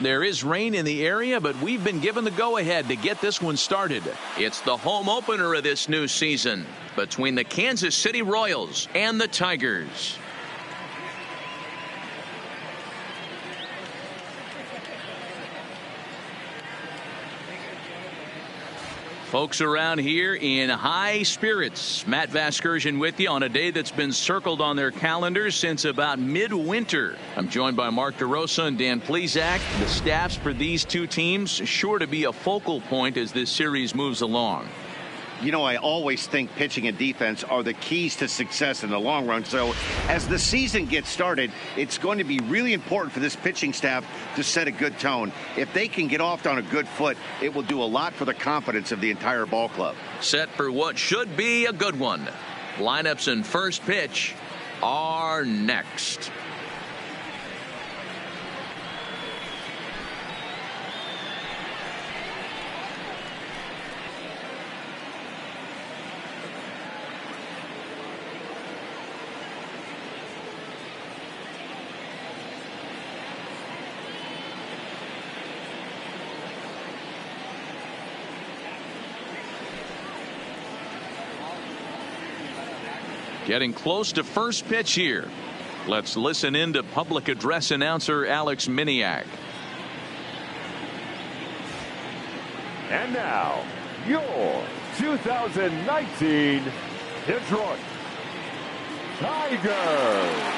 There is rain in the area, but we've been given the go-ahead to get this one started. It's the home opener of this new season between the Kansas City Royals and the Tigers. Folks around here in high spirits. Matt Vasgersian with you on a day that's been circled on their calendars since about midwinter. I'm joined by Mark DeRosa and Dan Plesac. The staffs for these two teams sure to be a focal point as this series moves along. You know, I always think pitching and defense are the keys to success in the long run. So as the season gets started, it's going to be really important for this pitching staff to set a good tone. If they can get off on a good foot, it will do a lot for the confidence of the entire ball club. Set for what should be a good one. Lineups and first pitch are next. Getting close to first pitch here. Let's listen in to public address announcer Alex Miniak. And now, your 2019 Detroit Tigers.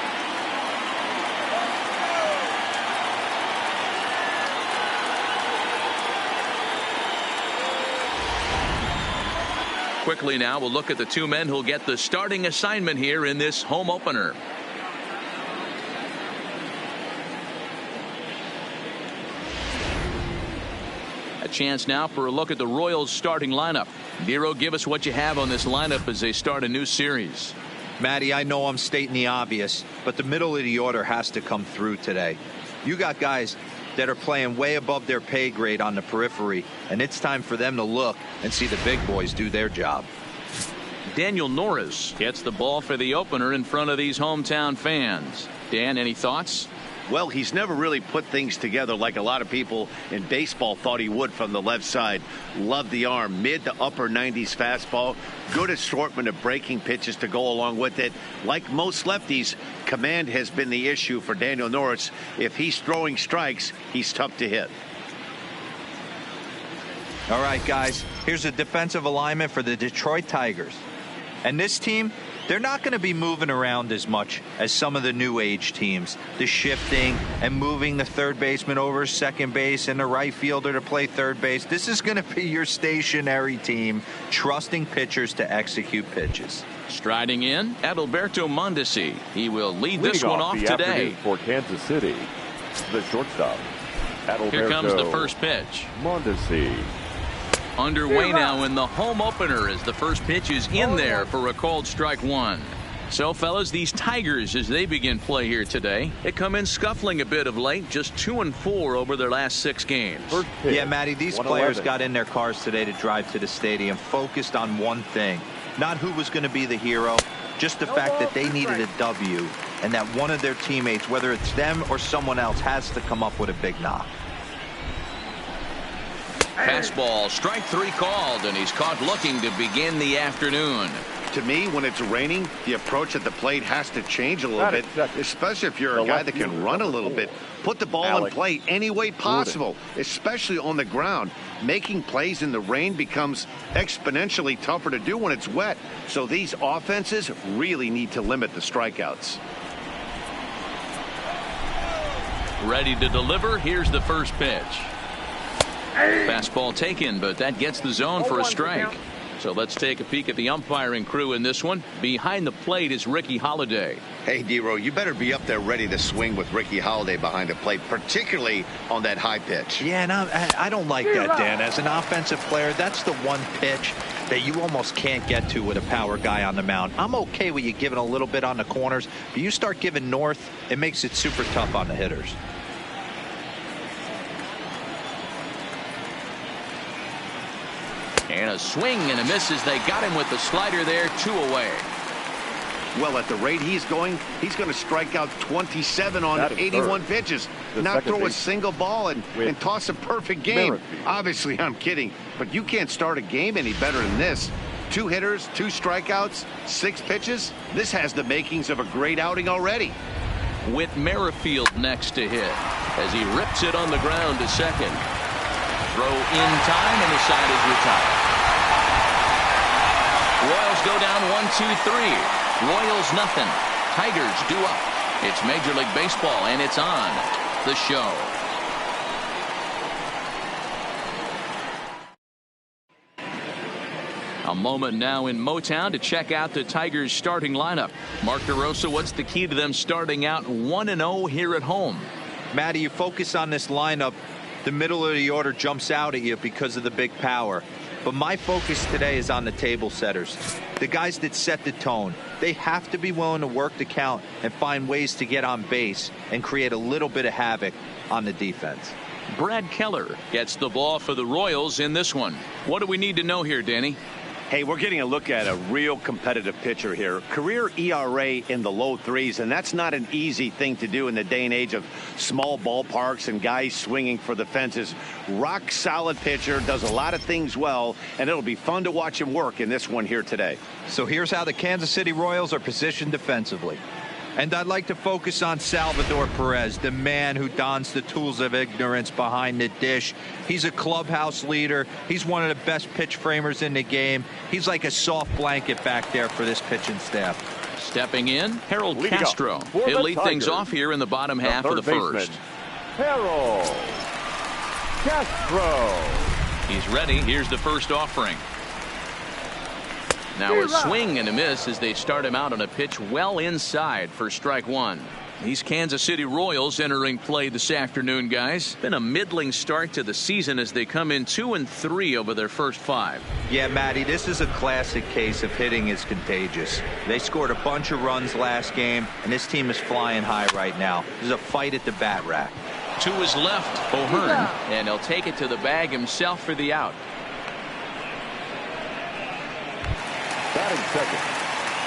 Quickly now, we'll look at the two men who'll get the starting assignment here in this home opener. A chance now for a look at the Royals starting lineup. Dero, give us what you have on this lineup as they start a new series. Matty, I know I'm stating the obvious, but the middle of the order has to come through today. You got guys that are playing way above their pay grade on the periphery, and it's time for them to look and see the big boys do their job. Daniel Norris gets the ball for the opener in front of these hometown fans. Dan, any thoughts? Well, he's never really put things together like a lot of people in baseball thought he would from the left side. Love the arm, mid to upper 90s fastball. Good assortment of breaking pitches to go along with it. Like most lefties, command has been the issue for Daniel Norris. If he's throwing strikes, he's tough to hit. All right, guys, here's a defensive alignment for the Detroit Tigers. And this team, they're not going to be moving around as much as some of the new age teams. The shifting and moving the third baseman over second base and the right fielder to play third base. This is going to be your stationary team, trusting pitchers to execute pitches. Striding in, Adalberto Mondesi. He will lead this one off today. For Kansas City, the shortstop, Adalberto. Here comes the first pitch. Mondesi. Underway now in the home opener as the first pitch is in there for a called strike one. So, fellas, these Tigers, as they begin play here today, they come in scuffling a bit of late, just 2-4 over their last 6 games. Yeah, Matty, these players got in their cars today to drive to the stadium, focused on one thing. Not who was going to be the hero, just the fact that they needed a W, and that one of their teammates, whether it's them or someone else, has to come up with a big knock. Fastball, strike 3 called, and he's caught looking to begin the afternoon. To me, when it's raining, the approach at the plate has to change a little bit, especially if you're a guy that can run a little bit. Put the ball in play any way possible, especially on the ground. Making plays in the rain becomes exponentially tougher to do when it's wet. So these offenses really need to limit the strikeouts. Ready to deliver. Here's the first pitch. Fastball taken, but that gets the zone for a strike. So let's take a peek at the umpiring crew in this one. Behind the plate is Ricky Holiday. Hey, Dero, you better be up there ready to swing with Ricky Holiday behind the plate, particularly on that high pitch. Yeah, and I don't like that, Dan. As an offensive player, that's the one pitch that you almost can't get to with a power guy on the mound. I'm okay with you giving a little bit on the corners, but you start giving north, it makes it super tough on the hitters. And a swing and a miss as they got him with the slider there, 2 away. Well, at the rate he's going to strike out 27 on 81 pitches. Not throw a single ball and toss a perfect game. Obviously, I'm kidding, but you can't start a game any better than this. 2 hitters, 2 strikeouts, 6 pitches. This has the makings of a great outing already. With Merrifield next to hit as he rips it on the ground to second. Throw in time, and the side is retired. Royals go down 1-2-3. Royals nothing. Tigers due up. It's Major League Baseball, and it's on the show. A moment now in Motown to check out the Tigers starting lineup. Mark DeRosa, what's the key to them starting out 1-0 here at home? Matty, you focus on this lineup, the middle of the order jumps out at you because of the big power. But my focus today is on the table setters, the guys that set the tone. They have to be willing to work the count and find ways to get on base and create a little bit of havoc on the defense. Brad Keller gets the ball for the Royals in this one. What do we need to know here, Danny? Hey, we're getting a look at a real competitive pitcher here. Career ERA in the low 3s, and that's not an easy thing to do in the day and age of small ballparks and guys swinging for the fences. Rock solid pitcher, does a lot of things well, and it'll be fun to watch him work in this one here today. So here's how the Kansas City Royals are positioned defensively. And I'd like to focus on Salvador Perez, the man who dons the tools of ignorance behind the dish. He's a clubhouse leader. He's one of the best pitch framers in the game. He's like a soft blanket back there for this pitching staff. Stepping in, Harold Castro. He'll lead things off here in the bottom half of the first. Harold Castro. He's ready. Here's the first offering. Now a swing and a miss as they start him out on a pitch well inside for strike 1. These Kansas City Royals entering play this afternoon, guys. Been a middling start to the season as they come in 2-3 over their first 5. Yeah, Matty, this is a classic case of hitting is contagious. They scored a bunch of runs last game, and this team is flying high right now. There's a fight at the bat rack. To his left, O'Hearn, and he'll take it to the bag himself for the out.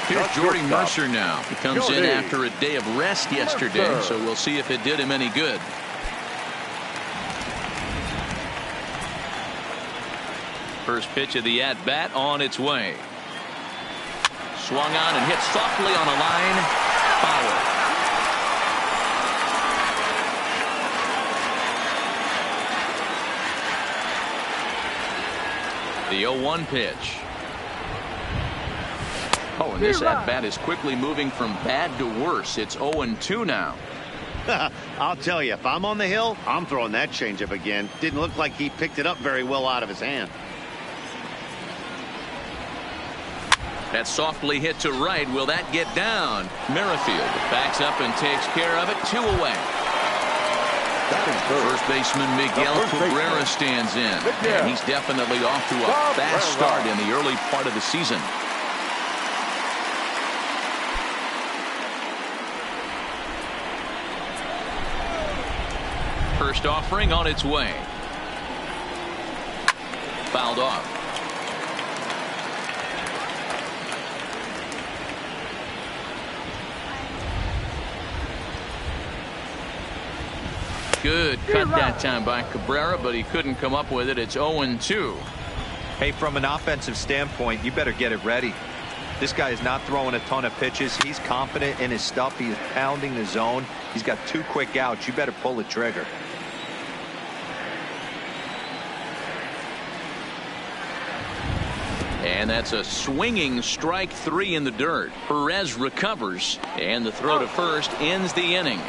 Here's Jordy Mercer now. He comes in after a day of rest yesterday, so we'll see if it did him any good. First pitch of the at-bat on its way. Swung on and hit softly on a line. Foul. The 0-1 pitch. Oh, and this at-bat is quickly moving from bad to worse. It's 0-2 now. I'll tell you, if I'm on the hill, I'm throwing that changeup again. Didn't look like he picked it up very well out of his hand. That softly hit to right. Will that get down? Merrifield backs up and takes care of it. 2 away. First baseman Miguel Cabrera stands in. And he's definitely off to a fast start in the early part of the season. First offering on its way. Fouled off. Good cut that time by Cabrera, but he couldn't come up with it. It's 0-2. Hey, from an offensive standpoint, you better get it ready. This guy is not throwing a ton of pitches. He's confident in his stuff. He's pounding the zone. He's got 2 quick outs. You better pull the trigger. And that's a swinging strike 3 in the dirt. Perez recovers, and the throw to first ends the inning.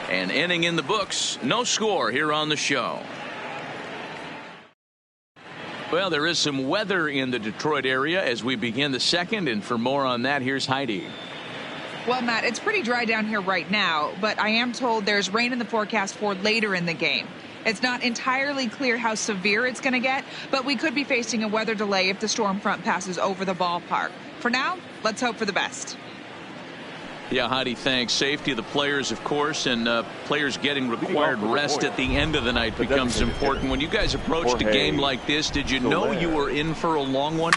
An inning in the books. No score here on the show. Well, there is some weather in the Detroit area as we begin the second, and for more on that, here's Heidi. Well, Matt, it's pretty dry down here right now, but I am told there's rain in the forecast for later in the game. It's not entirely clear how severe it's going to get, but we could be facing a weather delay if the storm front passes over the ballpark. For now, let's hope for the best. Yeah, Heidi, thanks. Safety of the players, of course, and players getting required rest at the end of the night becomes important. When you guys approached a game like this, did you know you were in for a long one?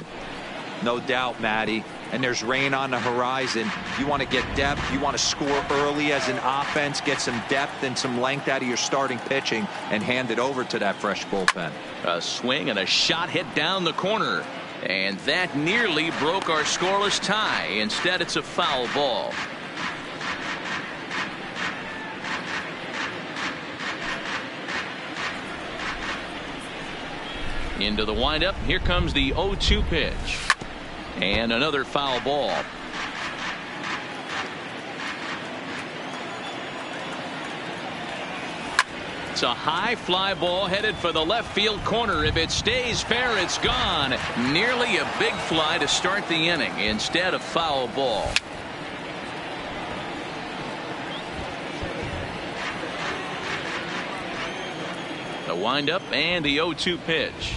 No doubt, Matty. and there's rain on the horizon, you want to get depth. You want to score early as an offense, get some depth and some length out of your starting pitching, and hand it over to that fresh bullpen. A swing and a shot hit down the corner. And that nearly broke our scoreless tie. Instead, it's a foul ball. Into the windup. Here comes the 0-2 pitch. And another foul ball. It's a high fly ball headed for the left field corner. If it stays fair, it's gone. Nearly a big fly to start the inning. Instead, a foul ball. The windup and the 0-2 pitch.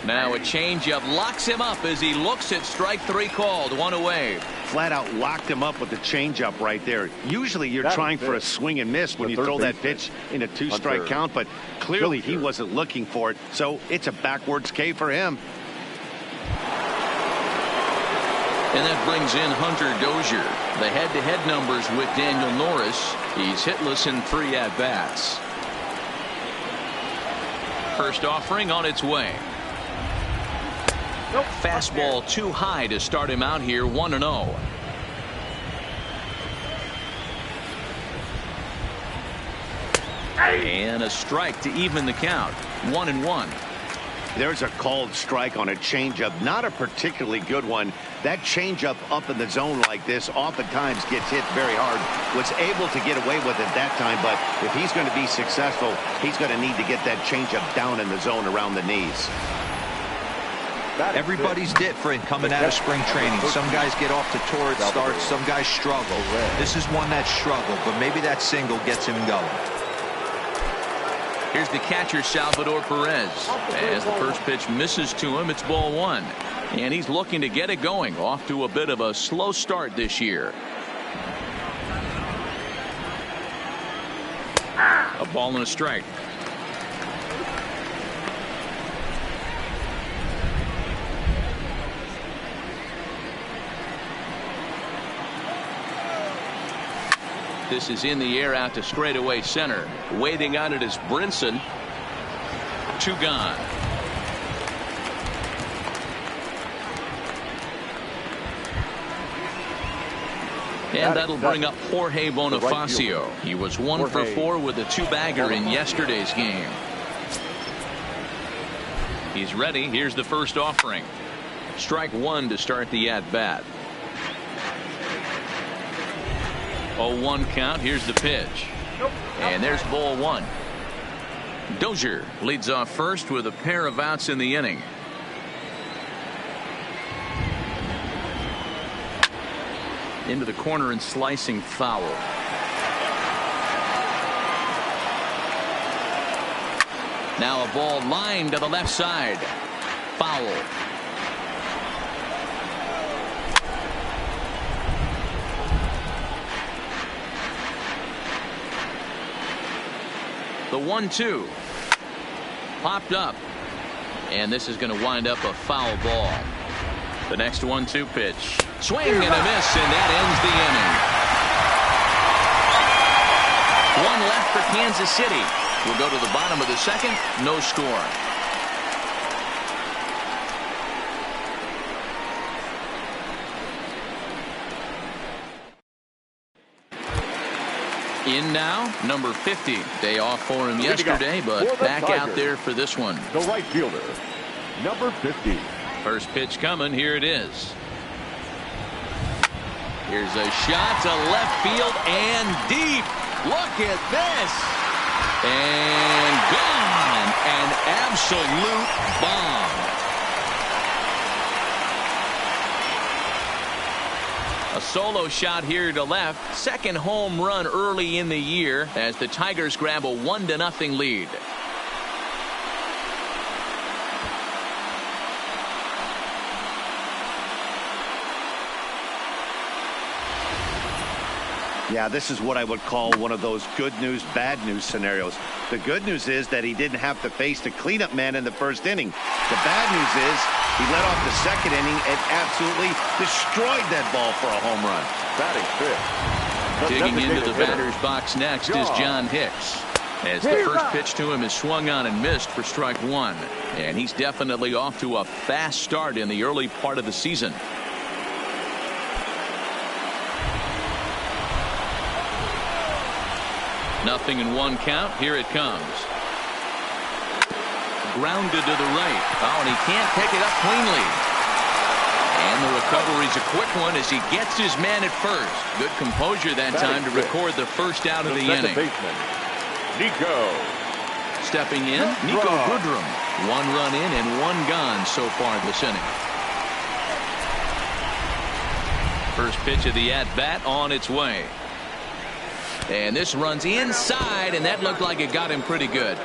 Now a changeup locks him up as he looks at strike three called. One away. Flat out locked him up with the changeup right there. Usually you're trying for a swing and miss when you throw that pitch in a two-strike count, but clearly he wasn't looking for it, so it's a backwards K for him. And that brings in Hunter Dozier. The head-to-head numbers with Daniel Norris. He's hitless in 3 at-bats. First offering on its way. Fastball too high to start him out here. 1-0. And a strike to even the count. 1-1. There's a called strike on a changeup. Not a particularly good one. That changeup up in the zone like this oftentimes gets hit very hard. Was able to get away with it that time, but if he's going to be successful, he's going to need to get that changeup down in the zone around the knees. Everybody's different coming out of spring training. Some guys get off to torrid starts. Some guys struggle. This is one that struggled, but maybe that single gets him going. Here's the catcher, Salvador Perez. As the first pitch misses to him, it's ball 1. And he's looking to get it going. Off to a bit of a slow start this year. A ball and a strike. This is in the air out to straightaway center. Waiting on it is Brinson. 2 gone. And that'll bring up Jorge Bonifacio. He was 1 for 4 with a 2-bagger in yesterday's game. He's ready. Here's the first offering. Strike 1 to start the at-bat. 0-1 count. Here's the pitch. And there's ball 1. Dozier leads off first with a pair of outs in the inning. Into the corner and slicing foul. Now a ball lined to the left side. Foul. The 1-2 popped up, and this is going to wind up a foul ball. The next 1-2 pitch, swing and a miss, and that ends the inning. 1 left for Kansas City. We'll go to the bottom of the second. No score. In now, number 50. Day off for him yesterday, but back out there for this one. The right fielder, number 50. First pitch coming. Here it is. Here's a shot to left field and deep. Look at this. And gone. An absolute bomb. A solo shot here to left. Second home run early in the year as the Tigers grab a 1-0 lead. Yeah, this is what I would call one of those good news, bad news scenarios. The good news is that he didn't have to face the cleanup man in the first inning. The bad news is he led off the second inning and absolutely destroyed that ball for a home run. Batting fifth. Digging into the batter's box next is John Hicks. As the first pitch to him is swung on and missed for strike one. And he's definitely off to a fast start in the early part of the season. Nothing in one count. Here it comes. Grounded to the right. Oh, and he can't pick it up cleanly. And the recovery's a quick one as he gets his man at first. Good composure that time to record the first out of the inning. Nico. Stepping in, Nico Goodrum. One run in and one gone so far this inning. First pitch of the at-bat on its way. And this runs inside, and that looked like it got him pretty good.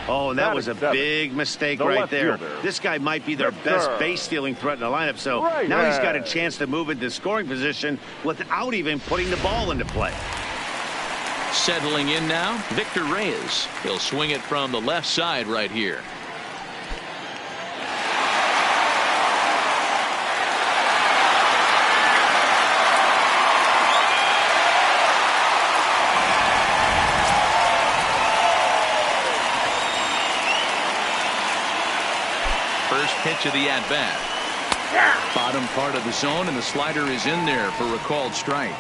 Oh, and that was a big mistake right there. This guy might be their best base-stealing threat in the lineup, so now he's got a chance to move into scoring position without even putting the ball into play. Settling in now, Victor Reyes. He'll swing it from the left side right here. First pitch of the at-bat. Bottom part of the zone, and the slider is in there for a called strike.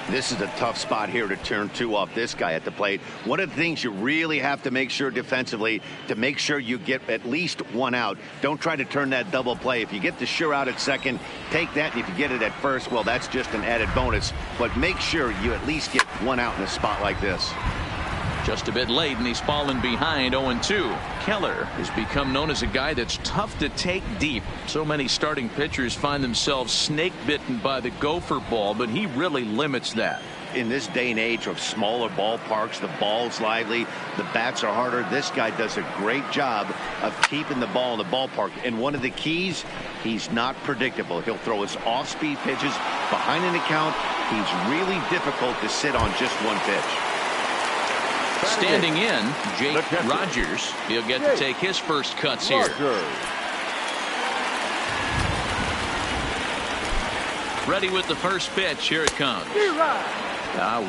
This is a tough spot here to turn two off this guy at the plate. One of the things you really have to make sure defensively to make sure you get at least one out. Don't try to turn that double play. If you get the sure out at second, take that, and if you get it at first, well, that's just an added bonus. But make sure you at least get one out in a spot like this. Just a bit late, and he's fallen behind 0-2. Keller has become known as a guy that's tough to take deep. So many starting pitchers find themselves snake bitten by the gopher ball, but he really limits that. In this day and age of smaller ballparks, the ball's lively, the bats are harder. This guy does a great job of keeping the ball in the ballpark. And one of the keys, he's not predictable. He'll throw his off-speed pitches behind an account. He's really difficult to sit on just one pitch. Standing in, Jake Rogers. He'll get to take his first cuts here. Ready with the first pitch. Here it comes.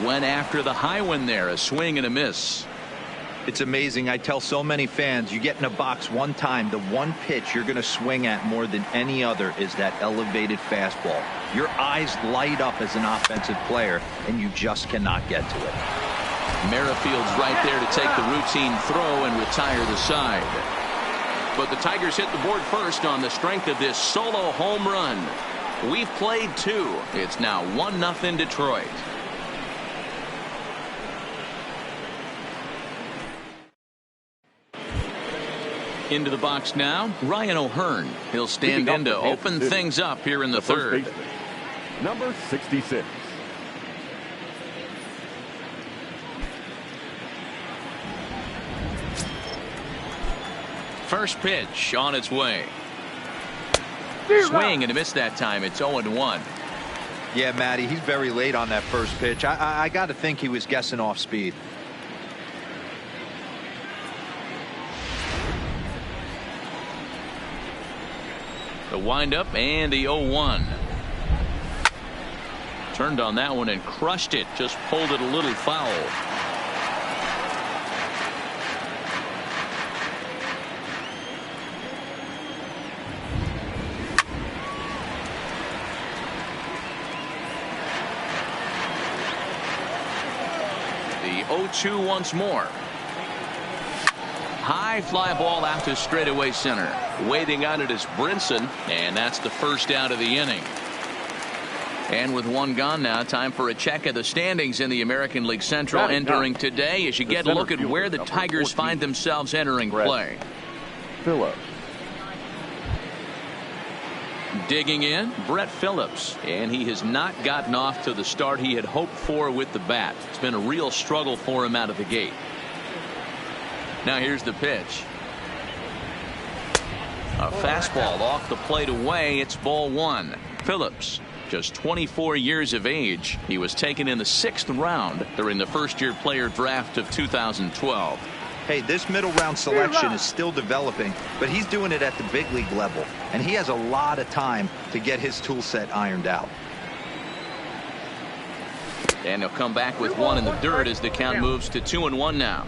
Went after the high one there. A swing and a miss. It's amazing. I tell so many fans, you get in a box one time, the one pitch you're going to swing at more than any other is that elevated fastball. Your eyes light up as an offensive player, and you just cannot get to it. Merrifield's right there to take the routine throw and retire the side. But the Tigers hit the board first on the strength of this solo home run. We've played two. It's now 1-0 Detroit. Into the box now, Ryan O'Hearn. He'll stand in to open things up here in the third. Number 66. First pitch on its way. Swing and a miss that time. It's 0-1. Yeah, Matty, he's very late on that first pitch. I got to think he was guessing off speed. The windup and the 0-1. Turned on that one and crushed it. Just pulled it a little foul. The 0-2 once more. High fly ball out to straightaway center. Waiting on it is Brinson, and that's the first out of the inning. And with one gone now, time for a check of the standings in the American League Central entering today as you get a look at where the Tigers find themselves entering play. Phillips. Digging in, Brett Phillips, and he has not gotten off to the start he had hoped for with the bat. It's been a real struggle for him out of the gate. Now here's the pitch. A fastball off the plate away. It's ball one. Phillips Just 24 years of age. He was taken in the 6th round during the first-year player draft of 2012. Hey, this middle round selection is still developing, but he's doing it at the big league level, and he has a lot of time to get his tool set ironed out. And he'll come back with one in the dirt as the count moves to 2-1 now.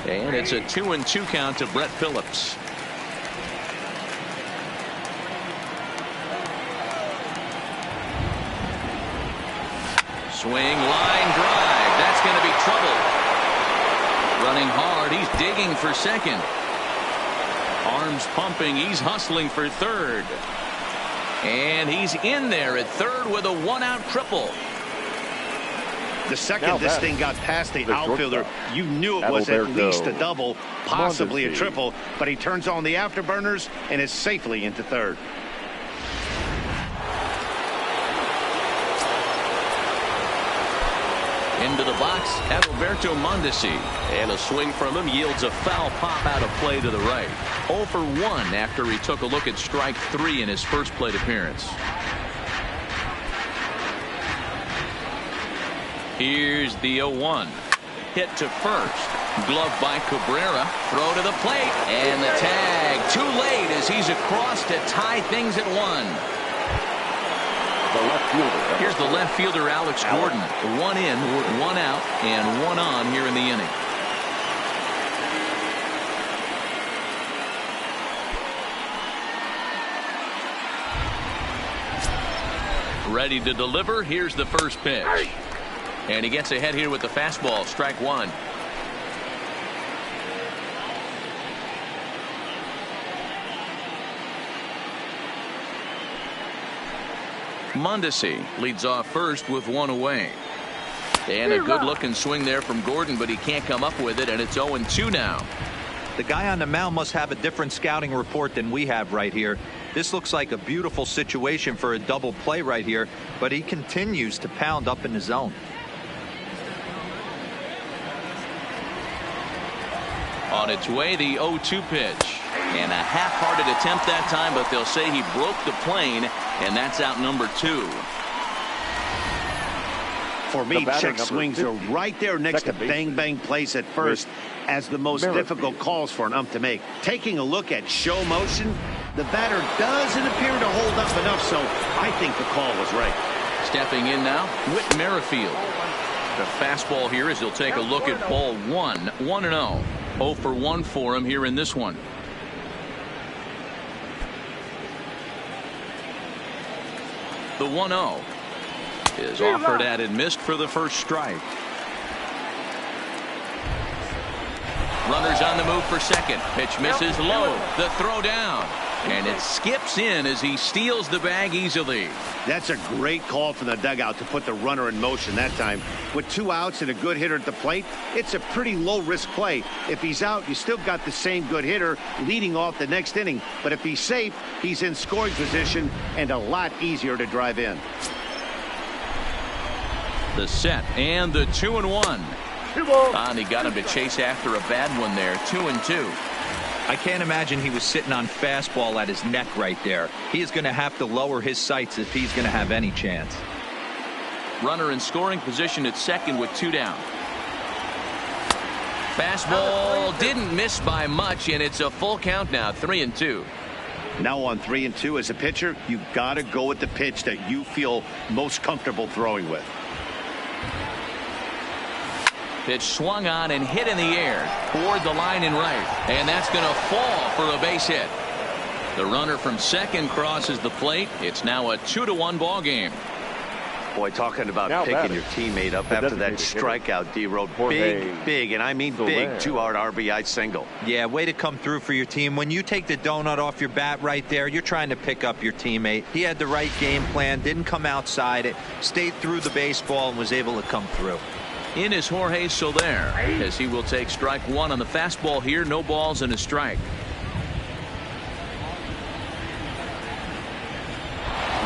And it's a 2-2 count to Brett Phillips. Swing, line drive. That's going to be trouble. Running hard. He's digging for second. Arms pumping. He's hustling for third. And he's in there at third with a one-out triple. The second this thing got past the outfielder, you knew it was at least a double, possibly a triple, but he turns on the afterburners and is safely into third. Into the box, Adalberto Mondesi. And a swing from him yields a foul pop out of play to the right. 0 for 1 after he took a look at strike 3 in his first plate appearance. Here's the 0-1. Hit to first. Glove by Cabrera. Throw to the plate. And the tag. Too late as he's across to tie things at 1. Here's the left fielder, Alex Gordon. 1 in, 1 out, and 1 on here in the inning. Ready to deliver. Here's the first pitch. And he gets ahead here with the fastball. Strike 1. Mondesi leads off first with 1 away. And a good-looking swing there from Gordon, but he can't come up with it, and it's 0-2 now. The guy on the mound must have a different scouting report than we have right here. This looks like a beautiful situation for a double play right here, but he continues to pound up in the zone. On its way, the 0-2 pitch. And a half-hearted attempt that time, but they'll say he broke the plane, and that's out number 2. For me, check swings are right there next to bang-bang plays at first as the most difficult calls for an ump to make. Taking a look at show motion, the batter doesn't appear to hold up enough, so I think the call was right. Stepping in now, Whit Merrifield. The fastball here as he'll take a look at ball 1. 1-0. 0 for 1 for him here in this one. The 1-0 is offered at and missed for the first strike. Runners on the move for second. Pitch misses low. The throw down. And it skips in as he steals the bag easily. That's a great call from the dugout to put the runner in motion that time. With 2 outs and a good hitter at the plate, it's a pretty low-risk play. If he's out, you still got the same good hitter leading off the next inning. But if he's safe, he's in scoring position and a lot easier to drive in. The set and the 2-1. And he got him to chase after a bad one there. 2-2. I can't imagine he was sitting on fastball at his neck right there. He is going to have to lower his sights if he's going to have any chance. Runner in scoring position at second with 2 down. Fastball didn't miss by much, and it's a full count now. 3-2. Now on 3-2 as a pitcher, you got to go with the pitch that you feel most comfortable throwing with. Pitch swung on and hit in the air toward the line and right, and that's going to fall for a base hit. The runner from second crosses the plate. It's now a 2-1 ball game. Boy, talking about picking your teammate up after that strikeout, D-Road. Big, and I mean big, 2-hard RBI single. Yeah, way to come through for your team. When you take the donut off your bat right there, you're trying to pick up your teammate. He had the right game plan, didn't come outside it, stayed through the baseball, and was able to come through. In is Jorge Soler as he will take strike 1 on the fastball here. No balls and a strike.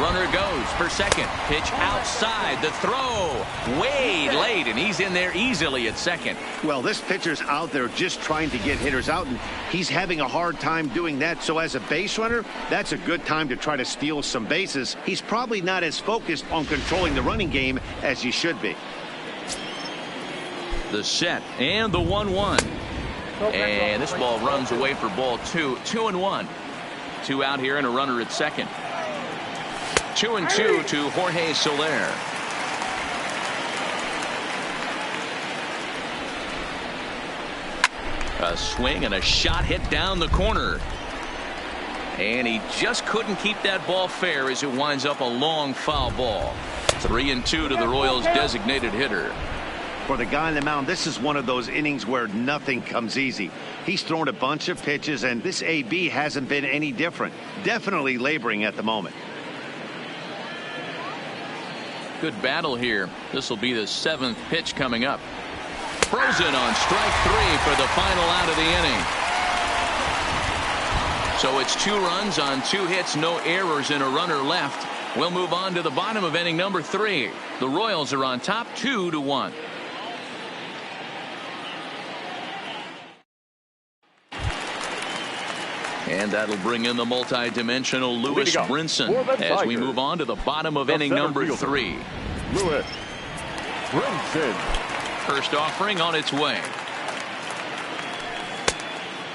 Runner goes for second. Pitch outside. The throw way late, and he's in there easily at second. Well, this pitcher's out there just trying to get hitters out, and he's having a hard time doing that. So as a base runner, that's a good time to try to steal some bases. He's probably not as focused on controlling the running game as he should be. The set and the 1-1. And this ball runs away for ball 2. 2-1. 2 out here and a runner at second. 2-2 to Jorge Soler. A swing and a shot hit down the corner. And he just couldn't keep that ball fair as it winds up a long foul ball. 3-2 to the Royals' designated hitter. For the guy on the mound, this is one of those innings where nothing comes easy. He's thrown a bunch of pitches, and this AB hasn't been any different. Definitely laboring at the moment. Good battle here. This will be the 7th pitch coming up. Frozen on strike 3 for the final out of the inning. So it's 2 runs on 2 hits, no errors, and a runner left. We'll move on to the bottom of inning number 3. The Royals are on top 2-1. And that'll bring in the multi-dimensional Lewis Brinson as we move on to the bottom of inning number 3. Lewis Brinson. First offering on its way.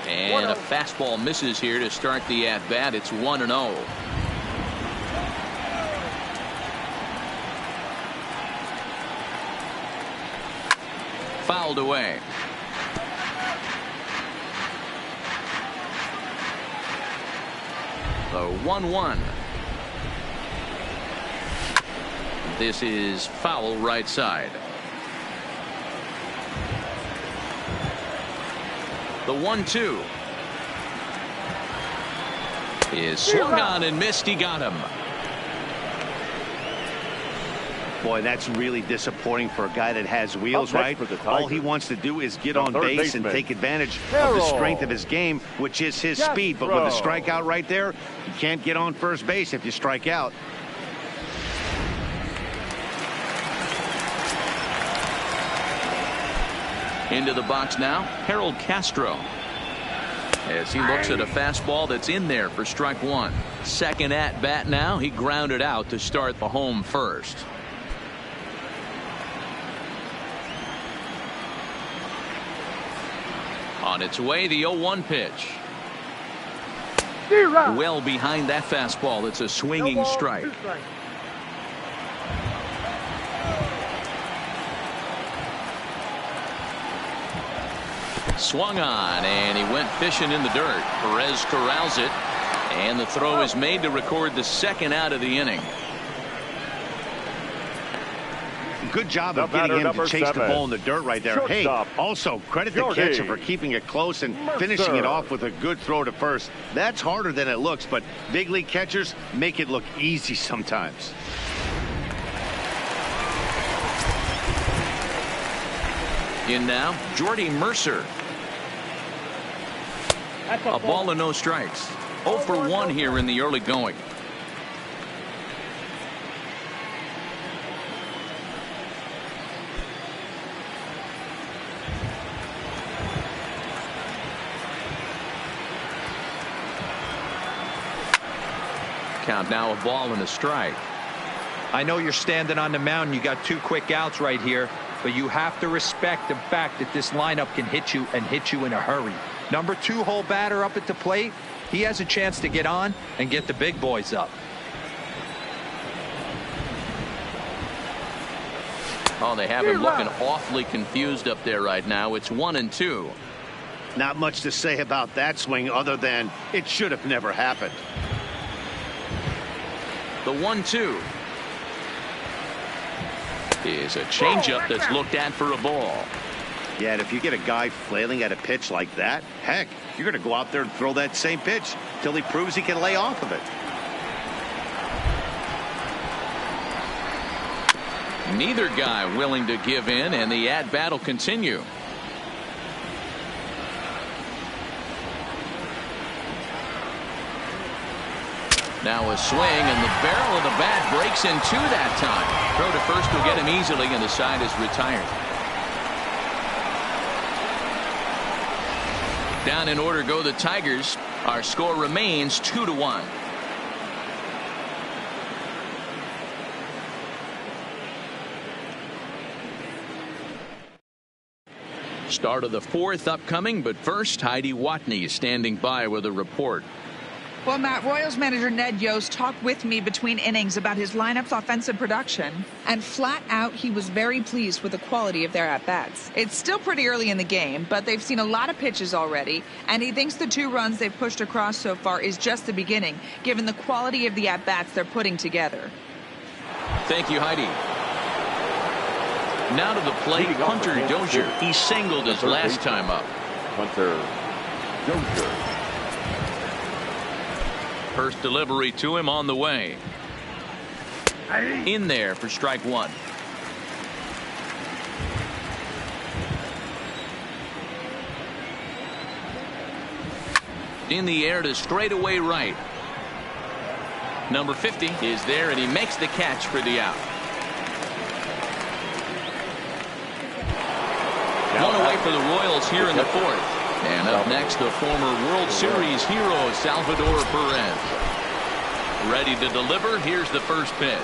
And a fastball misses here to start the at-bat. It's 1-0. Fouled away. The 1-1. This is foul right side. The 1-2 is swung on and missed. He got him. Boy, that's really disappointing for a guy that has wheels, right? All he wants to do is get on base and take advantage of the strength of his game, which is his speed. But with a strikeout right there, you can't get on first base if you strike out. Into the box now, Harold Castro. As he looks at a fastball that's in there for strike 1. Second at bat now. He grounded out to start the home first. On its way, the 0-1 pitch. Well behind that fastball. It's a swinging strike. Swung on, and he went fishing in the dirt. Perez corrals it, and the throw is made to record the second out of the inning. Good job of getting him to chase the ball in the dirt right there. Hey, also credit the catcher for keeping it close and finishing it off with a good throw to first. That's harder than it looks, but big league catchers make it look easy sometimes. In now, Jordy Mercer. A ball and no strikes. 0 for 1 here in the early going. Count now, a ball and a strike. I know you're standing on the mound. You got 2 quick outs right here, but you have to respect the fact that this lineup can hit you and hit you in a hurry. Number 2 hole batter up at the plate. He has a chance to get on and get the big boys up. Oh, they have him looking awfully confused up there right now. It's 1-2. Not much to say about that swing other than it should have never happened. The 1-2 is a changeup that's looked at for a ball. Yeah, and if you get a guy flailing at a pitch like that, heck, you're going to go out there and throw that same pitch till he proves he can lay off of it. Neither guy willing to give in, and the at-bat will continue. Now a swing, and the barrel of the bat breaks in two that time. Throw to first will get him easily, and the side is retired. Down in order go the Tigers. Our score remains 2-1. Start of the fourth upcoming, but first Heidi Watney is standing by with a report. Well, Matt, Royals manager Ned Yost talked with me between innings about his lineup's offensive production, and flat out he was very pleased with the quality of their at-bats. It's still pretty early in the game, but they've seen a lot of pitches already, and he thinks the 2 runs they've pushed across so far is just the beginning, given the quality of the at-bats they're putting together. Thank you, Heidi. Now to the plate, Hunter Dozier. He singled his last time up. Hunter Dozier. First delivery to him on the way. In there for strike 1. In the air to straightaway right. Number 50 is there, and he makes the catch for the out. One away for the Royals here in the fourth. And up next, the former World Series hero, Salvador Perez. Ready to deliver. Here's the first pitch.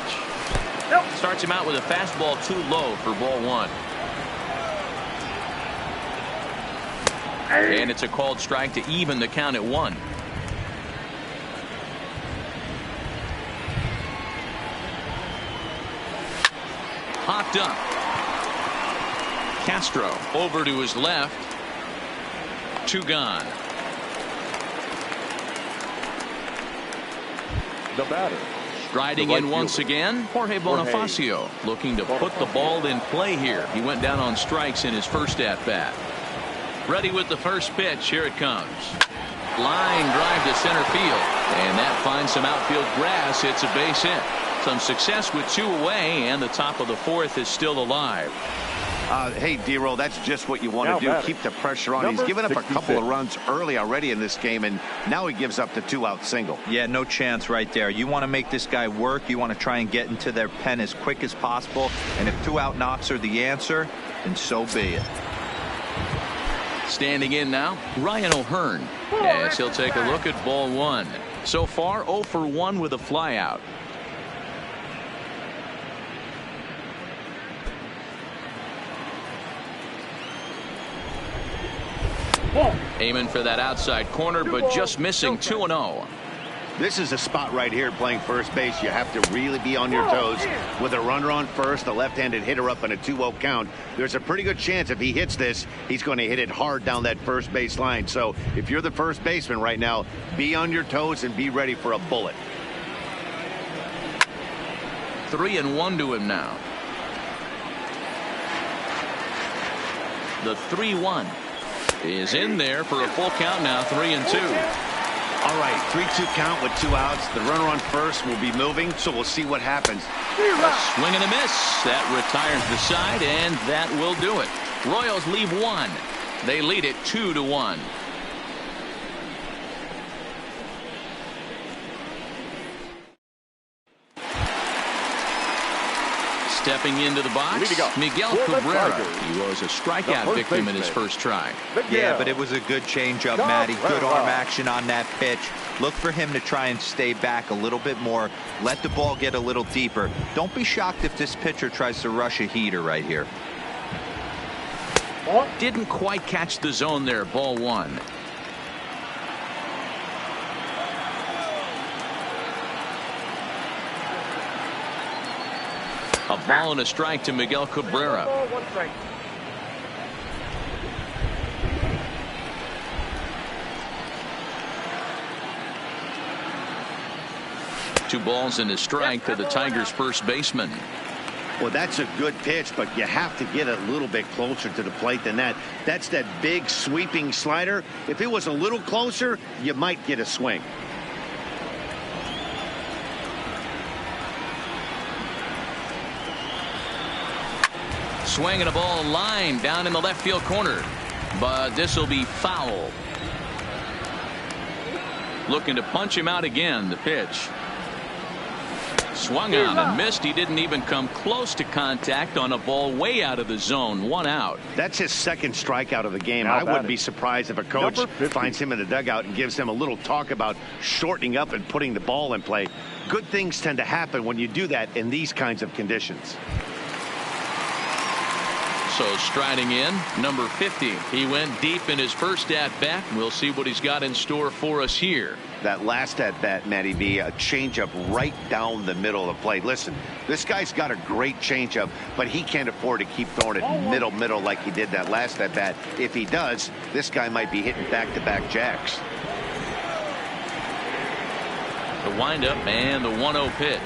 Starts him out with a fastball too low for ball 1. And it's a called strike to even the count at 1. Hopped up. Castro over to his left. 2 gone. The batter. Striding in once again, Jorge Bonifacio, looking to put the ball in play here. He went down on strikes in his first at-bat. Ready with the first pitch. Here it comes. Line drive to center field, and that finds some outfield grass. It's a base hit. Some success with 2 away, and the top of the fourth is still alive. Hey, D-Roll, that's just what you want to do. Keep the pressure on. He's given up a couple of runs early already in this game, and now he gives up the 2-out single. Yeah, no chance right there. You want to make this guy work. You want to try and get into their pen as quick as possible. And if 2-out knocks are the answer, then so be it. Standing in now, Ryan O'Hearn. Yes, he'll take a look at ball 1. So far, 0 for 1 with a flyout. Aiming for that outside corner, but just missing. 2-0. This is a spot right here playing first base. You have to really be on your toes. With a runner on first, a left-handed hitter up in a 2-0 count, there's a pretty good chance if he hits this, he's going to hit it hard down that first base line. So if you're the first baseman right now, be on your toes and be ready for a bullet. 3-1 to him now. The 3-1 is in there for a full count now. 3-2. All right, 3-2 count with 2 outs. The runner on first will be moving, so we'll see what happens. A swing and a miss. That retires the side, and that will do it. Royals leave 1. They lead it 2-1. Stepping into the box, Miguel Cabrera. He was a strikeout victim in his first try. Yeah, but it was a good changeup, Matty. Good arm action on that pitch. Look for him to try and stay back a little bit more. Let the ball get a little deeper. Don't be shocked if this pitcher tries to rush a heater right here. Didn't quite catch the zone there. Ball 1. A ball and a strike to Miguel Cabrera. Two balls and a strike to the Tigers' first baseman. Well, that's a good pitch, but you have to get a little bit closer to the plate than that. That's that big sweeping slider. If it was a little closer, you might get a swing. Swinging a ball line down in the left field corner, but this will be foul. Looking to punch him out again. The pitch. Swung on and missed. He didn't even come close to contact on a ball way out of the zone. 1 out. That's his second strikeout of the game. I wouldn't be surprised if a coach finds him in the dugout and gives him a little talk about shortening up and putting the ball in play. Good things tend to happen when you do that in these kinds of conditions. So striding in, number 50. He went deep in his first at-bat. We'll see what he's got in store for us here. That last at-bat, Matty B, a changeup right down the middle of the plate. Listen, this guy's got a great changeup, but he can't afford to keep throwing it middle like he did that last at-bat. If he does, this guy might be hitting back-to-back jacks. The windup and the 1-0 pitch.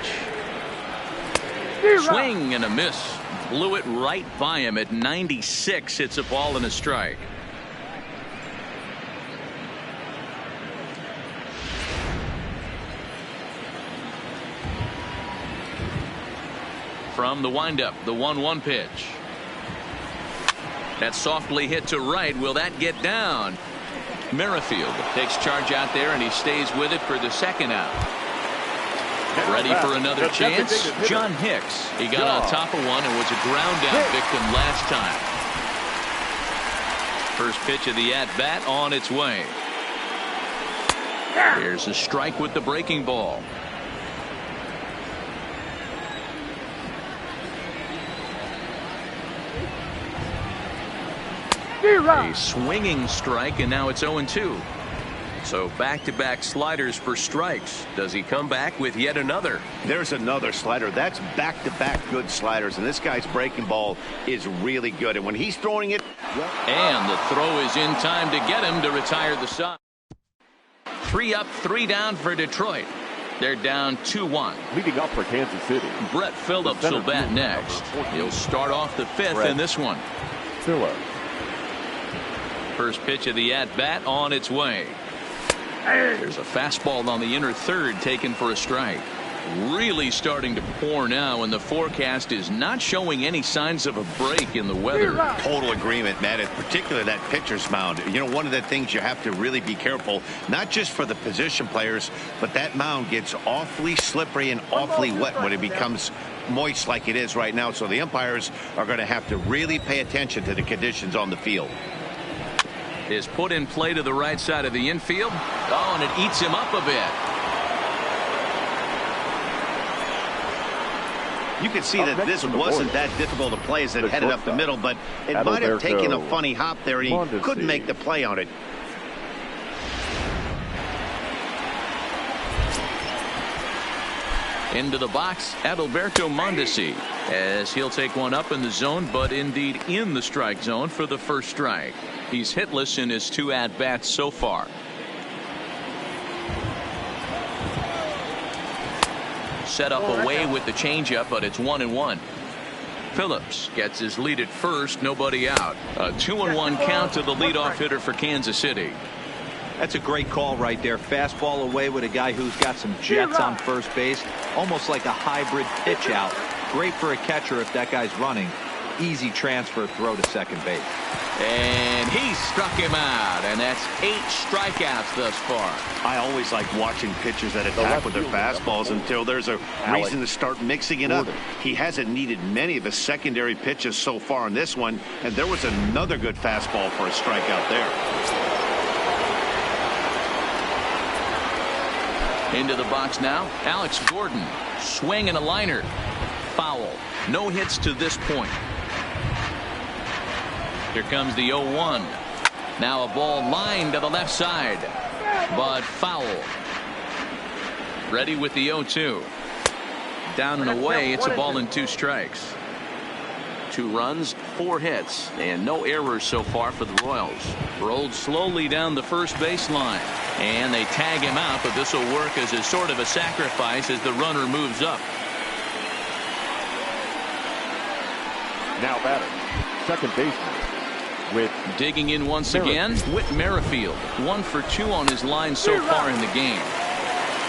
Swing and a miss. Blew it right by him at 96. It's a ball and a strike. From the windup, the 1-1 pitch. That's softly hit to right. Will that get down? Merrifield takes charge out there, and he stays with it for the second out. Ready for another chance? John Hicks. He got on top of one and was a ground down victim last time. First pitch of the at-bat on its way. Here's a strike with the breaking ball. A swinging strike, and now it's 0-2. So back-to-back sliders for strikes. Does he come back with yet another? There's another slider. That's back-to-back good sliders, and this guy's breaking ball is really good. And when he's throwing it, and the throw is in time to get him to retire the side. 3 up, 3 down for Detroit. They're down 2-1. Leading up for Kansas City, Brett Phillips will bat next. He'll start off the 5th in this one. Phillips. First pitch of the at-bat on its way. There's a fastball on the inner third taken for a strike. Really starting to pour now, and the forecast is not showing any signs of a break in the weather. Total agreement, Matt. Particularly that pitcher's mound. You know, one of the things you have to really be careful, not just for the position players, but that mound gets awfully slippery and awfully wet when it becomes moist like it is right now. So the umpires are going to have to really pay attention to the conditions on the field. Is put in play to the right side of the infield. Oh, and it eats him up a bit. You can see that this wasn't that difficult to play as it headed up the middle, but it might have taken a funny hop there, and he couldn't make the play on it. Into the box, Adalberto Mondesi, as he'll take one up in the zone, but indeed in the strike zone for the first strike. He's hitless in his 2 at-bats so far. Set up away with the changeup, but it's 1-1. Phillips gets his lead at first, nobody out. A 2-1 count to the leadoff hitter for Kansas City. That's a great call right there. Fastball away with a guy who's got some jets on first base. Almost like a hybrid pitch out. Great for a catcher if that guy's running. Easy transfer throw to second base. And he struck him out, and that's 8 strikeouts thus far. I always like watching pitchers that attack with their fastballs until there's a reason to start mixing it up. He hasn't needed many of his secondary pitches so far in this one, and there was another good fastball for a strikeout there. Into the box now, Alex Gordon. Swing and a liner. Foul. No hits to this point. Here comes the 0-1. Now a ball lined to the left side, but foul. Ready with the 0-2. Down and away. It's a ball and 2 strikes. 2 runs, 4 hits, and no errors so far for the Royals. Rolled slowly down the first baseline, and they tag him out, but this will work as a sort of a sacrifice as the runner moves up. Now batter, second baseman. With digging in once again, Whit Merrifield. 1 for 2 on his line so far in the game.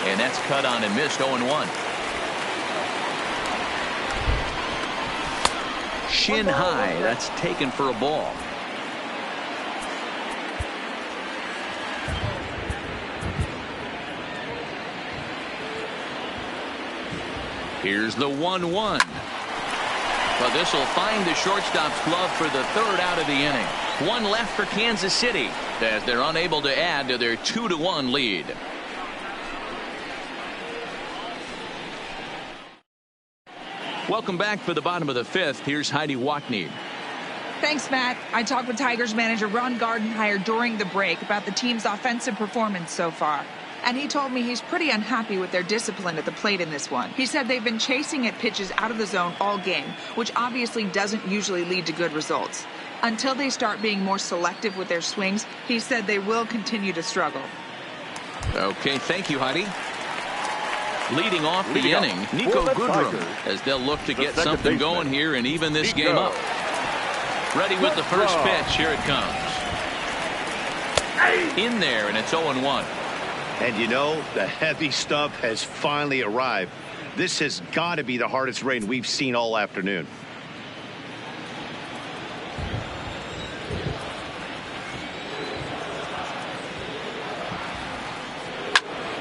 And that's cut on and missed. 0-1. Shin high. That's taken for a ball. Here's the 1-1. But this will find the shortstop's glove for the third out of the inning. One left for Kansas City as they're unable to add to their 2-1 lead. Welcome back for the bottom of the fifth. Here's Heidi Watney. Thanks, Matt. I talked with Tigers manager Ron Gardenhire during the break about the team's offensive performance so far. And he told me he's pretty unhappy with their discipline at the plate in this one. He said they've been chasing at pitches out of the zone all game, which obviously doesn't usually lead to good results. Until they start being more selective with their swings, he said they will continue to struggle. Okay, thank you, Heidi. Leading off the inning, Nico Goodrum, as they'll look to get something going here and even this game up. Ready with the first pitch. Here it comes. In there, and it's 0-1. And you know, the heavy stuff has finally arrived. This has got to be the hardest rain we've seen all afternoon.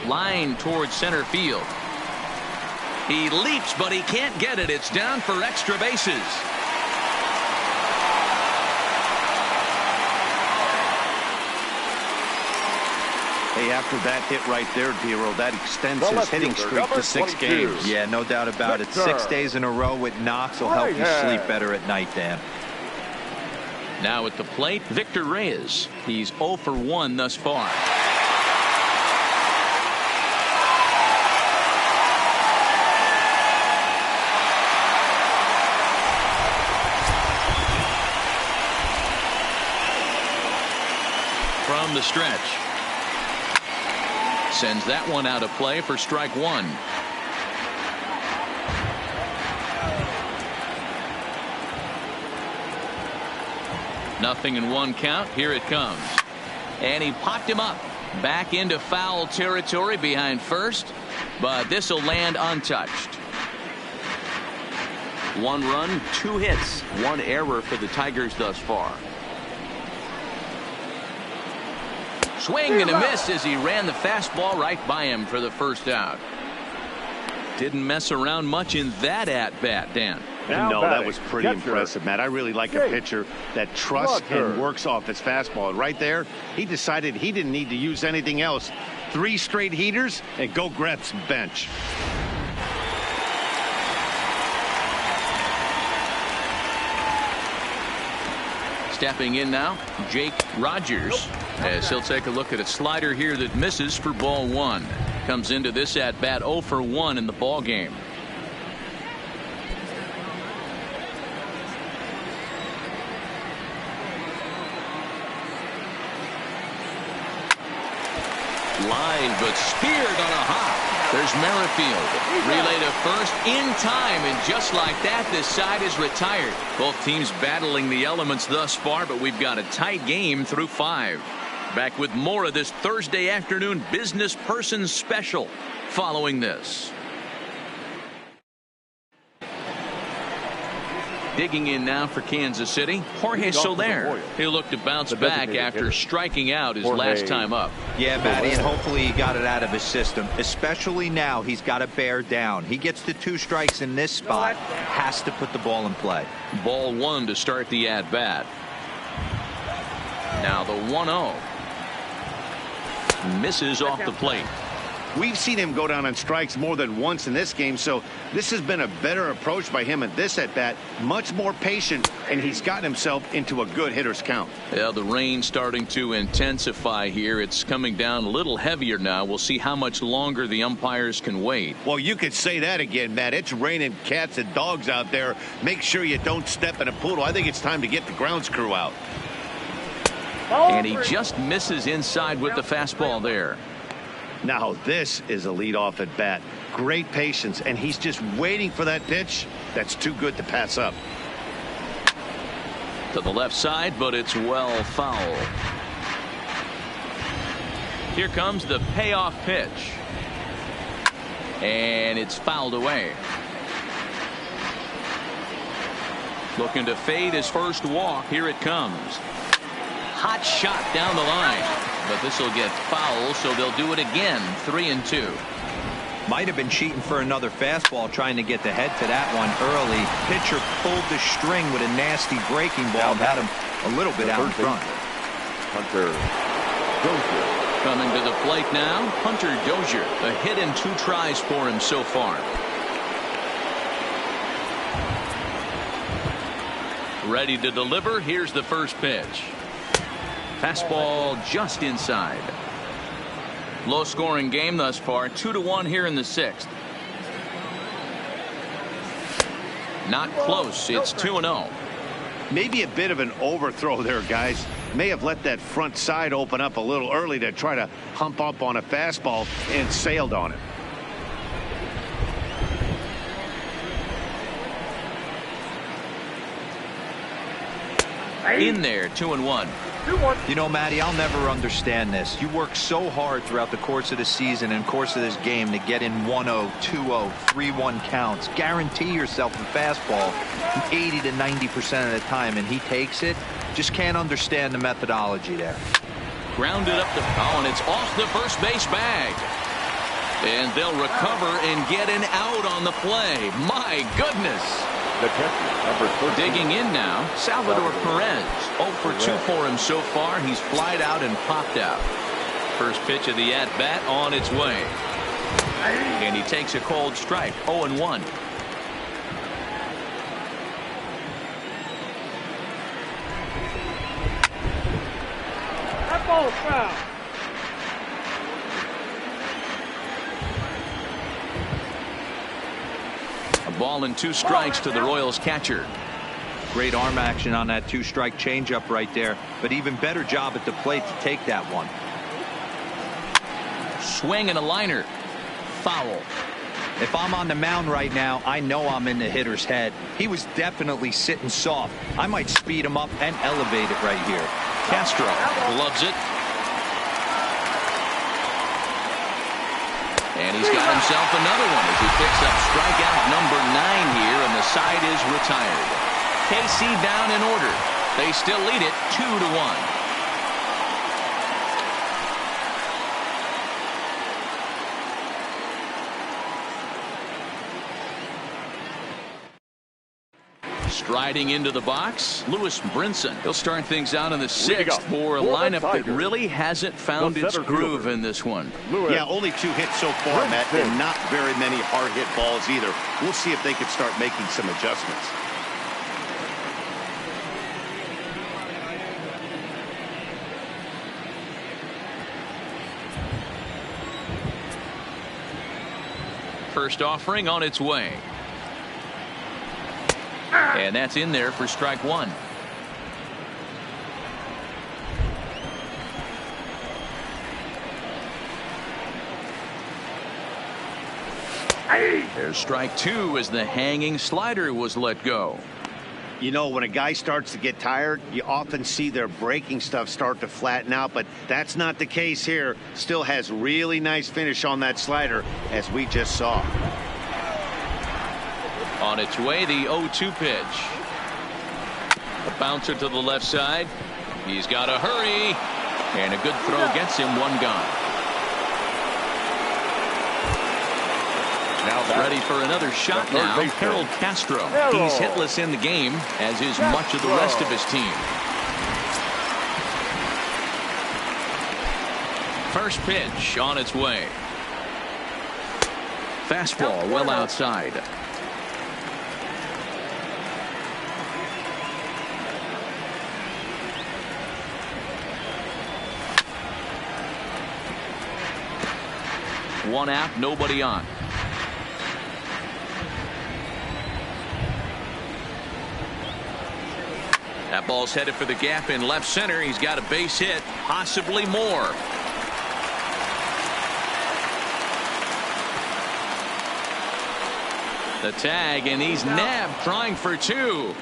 Line towards center field. He leaps, but he can't get it. It's down for extra bases. Hey, after that hit right there, Dero, that extends his hitting streak to 6 games. Yeah, no doubt about it. 6 days in a row with knocks will help you sleep better at night, Dan. Now at the plate, Victor Reyes. He's 0 for 1 thus far. From the stretch. Sends that one out of play for strike one. Nothing in one count. Here it comes. And he popped him up. Back into foul territory behind first. But this will land untouched. 1 run, 2 hits, 1 error for the Tigers thus far. Swing and a miss as he ran the fastball right by him for the first out. Didn't mess around much in that at-bat, Dan. No, that was pretty impressive, Matt. I really like a pitcher that trusts and works off his fastball. And right there, he decided he didn't need to use anything else. 3 straight heaters and go grab some bench. Stepping in now, Jake Rogers, as he'll take a look at a slider here that misses for ball 1. Comes into this at bat 0 for 1 in the ball game. Line, but speared on a hop. There's Merrifield. Relay to first in time, and just like that, this side is retired. Both teams battling the elements thus far, but we've got a tight game through 5. Back with more of this Thursday afternoon business person special following this. Digging in now for Kansas City, Jorge Soler. He'll look to bounce back after striking out his last time up. Yeah, Matty, and hopefully he got it out of his system. Especially now, he's got to bear down. He gets the 2 strikes in this spot, has to put the ball in play. Ball 1 to start the at-bat. Now the 1-0. Misses off the plate. We've seen him go down on strikes more than once in this game, so this has been a better approach by him at this at-bat. Much more patient, and he's gotten himself into a good hitter's count. Yeah, the rain starting to intensify here. It's coming down a little heavier now. We'll see how much longer the umpires can wait. Well, you could say that again, Matt. It's raining cats and dogs out there. Make sure you don't step in a poodle. I think it's time to get the grounds crew out. And he just misses inside with the fastball there. Now this is a leadoff at bat. Great patience, and he's just waiting for that pitch. That's too good to pass up. To the left side, but it's well foul. Here comes the payoff pitch. And it's fouled away. Looking to fade his first walk. Here it comes. Hot shot down the line. But this will get foul, so they'll do it again. 3-2. Might have been cheating for another fastball, trying to get the head to that one early. Pitcher pulled the string with a nasty breaking ball and had him a little bit out in front. Hunter Dozier. Coming to the plate now, Hunter Dozier. A hit and 2 tries for him so far. Ready to deliver. Here's the first pitch. Fastball just inside. Low scoring game thus far. 2-1 here in the 6th. Not close. It's 2-0. Maybe a bit of an overthrow there, guys. May have let that front side open up a little early to try to hump up on a fastball and sailed on it. In there, 2-1. You know, Matty, I'll never understand this. You work so hard throughout the course of the season and course of this game to get in 1-0, 2-0, 3-1 counts. Guarantee yourself a fastball 80 to 90% of the time, and he takes it. Just can't understand the methodology there. Grounded up the and it's off the first base bag. And they'll recover and get an out on the play. My goodness. The catcher, number 13. Digging in now, Salvador Perez. 0 for 2 for him so far. He's flied out and popped out. First pitch of the at-bat on its way. And he takes a cold strike. 0-1. That ball's foul. Ball and 2 strikes to the Royals catcher. Great arm action on that 2-strike changeup right there, but even better job at the plate to take that one. Swing and a liner. Foul. If I'm on the mound right now, I know I'm in the hitter's head. He was definitely sitting soft. I might speed him up and elevate it right here. Castro loves it. And he's got himself another one as he picks up strikeout number 9 here, and the side is retired. KC down in order. They still lead it 2-1. Striding into the box, Lewis Brinson. He'll start things out in the 6th for a lineup that really hasn't found its groove in this one. Yeah, only 2 hits so far, Matt, and not very many hard hit balls either. We'll see if they can start making some adjustments. First offering on its way. And that's in there for strike 1. There's strike 2 as the hanging slider was let go. You know, when a guy starts to get tired, you often see their breaking stuff start to flatten out, but that's not the case here. Still has really nice finish on that slider, as we just saw. On its way, the 0-2 pitch. A bouncer to the left side. He's got to hurry. And a good throw gets him, 1 gone. Now ready for another shot now. Harold Castro. He's hitless in the game, as is much of the rest of his team. First pitch on its way. Fastball well outside. One out, nobody on. That ball's headed for the gap in left center. He's got a base hit, possibly more. The tag, and he's nabbed, trying for 2.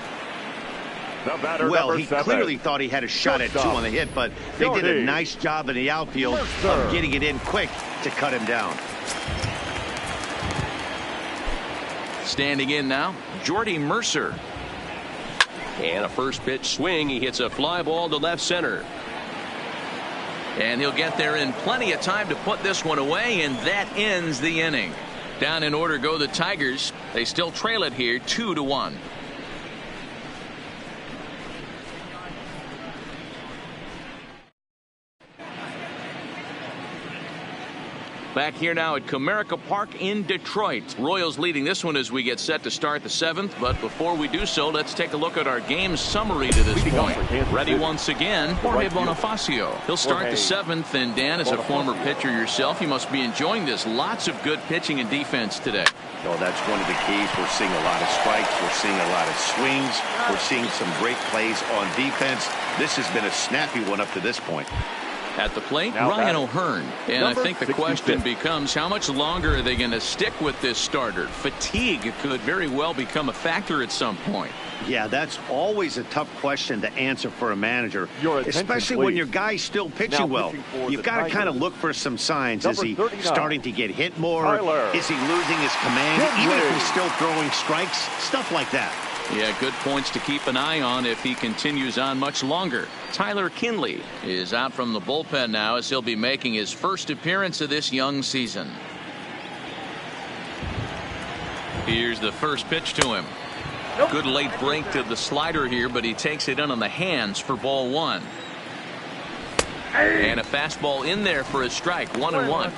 Well, he clearly thought he had a shot at 2 on the hit, but they did a nice job in the outfield of getting it in quick to cut him down. Standing in now, Jordy Mercer. And a first pitch swing. He hits a fly ball to left center. And he'll get there in plenty of time to put this one away, and that ends the inning. Down in order go the Tigers. They still trail it here 2-1. Back here now at Comerica Park in Detroit. Royals leading this one as we get set to start the 7th. But before we do so, let's take a look at our game summary to this point. Ready once again, Jorge Bonifacio. He'll start the 7th. And Dan, as a former pitcher yourself, you must be enjoying this. Lots of good pitching and defense today. Oh, that's one of the keys. We're seeing a lot of strikes. We're seeing a lot of swings. We're seeing some great plays on defense. This has been a snappy one up to this point. At the plate, Ryan O'Hearn. And I think the question becomes, how much longer are they going to stick with this starter? Fatigue could very well become a factor at some point. Yeah, that's always a tough question to answer for a manager, especially when your guy's still pitching well. You've got to kind of look for some signs. Is he starting to get hit more? Is he losing his command, even if he's still throwing strikes? Stuff like that. Yeah, good points to keep an eye on if he continues on much longer. Tyler Kinley is out from the bullpen now as he'll be making his first appearance of this young season. Here's the first pitch to him. Good late break to the slider here, but he takes it in on the hands for ball 1. And a fastball in there for a strike. 1-1.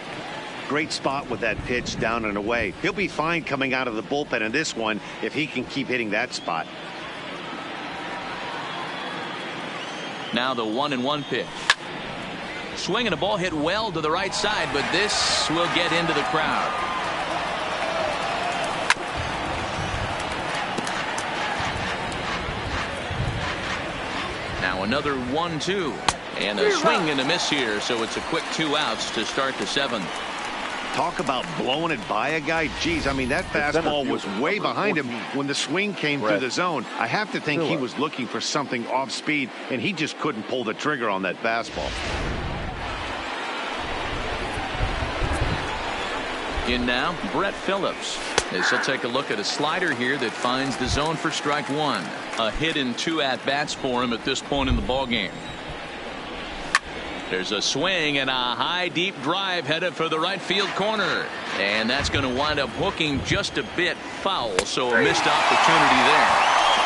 Great spot with that pitch down and away. He'll be fine coming out of the bullpen in this one if he can keep hitting that spot. Now the 1-1 pitch. Swing and a ball hit well to the right side, but this will get into the crowd. Now another 1-2. And a swing and a miss here, so it's a quick 2 outs to start the 7th. Talk about blowing it by a guy. Geez, I mean, that fastball was way behind him when the swing came through the zone. I have to think he was looking for something off speed, and he just couldn't pull the trigger on that fastball. In now, Brett Phillips. As he'll take a look at a slider here that finds the zone for strike 1. A hit in 2 at-bats for him at this point in the ballgame. There's a swing and a high deep drive headed for the right field corner, and that's going to wind up hooking just a bit foul, so a missed opportunity there,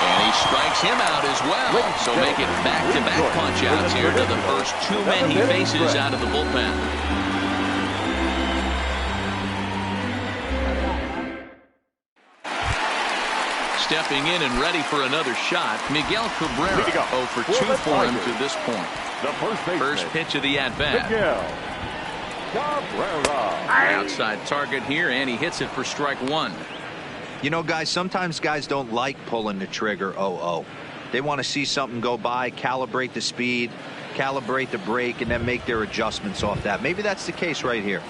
and he strikes him out as well. So make it back-to-back punch outs here to the first 2 men he faces out of the bullpen. Stepping in and ready for another shot, Miguel Cabrera. 0 for 2 for him to this point. First pitch of the at-bat. Outside target here, and he hits it for strike 1. You know, guys, sometimes guys don't like pulling the trigger 0-0. They want to see something go by, calibrate the speed, calibrate the brake, and then make their adjustments off that. Maybe that's the case right here.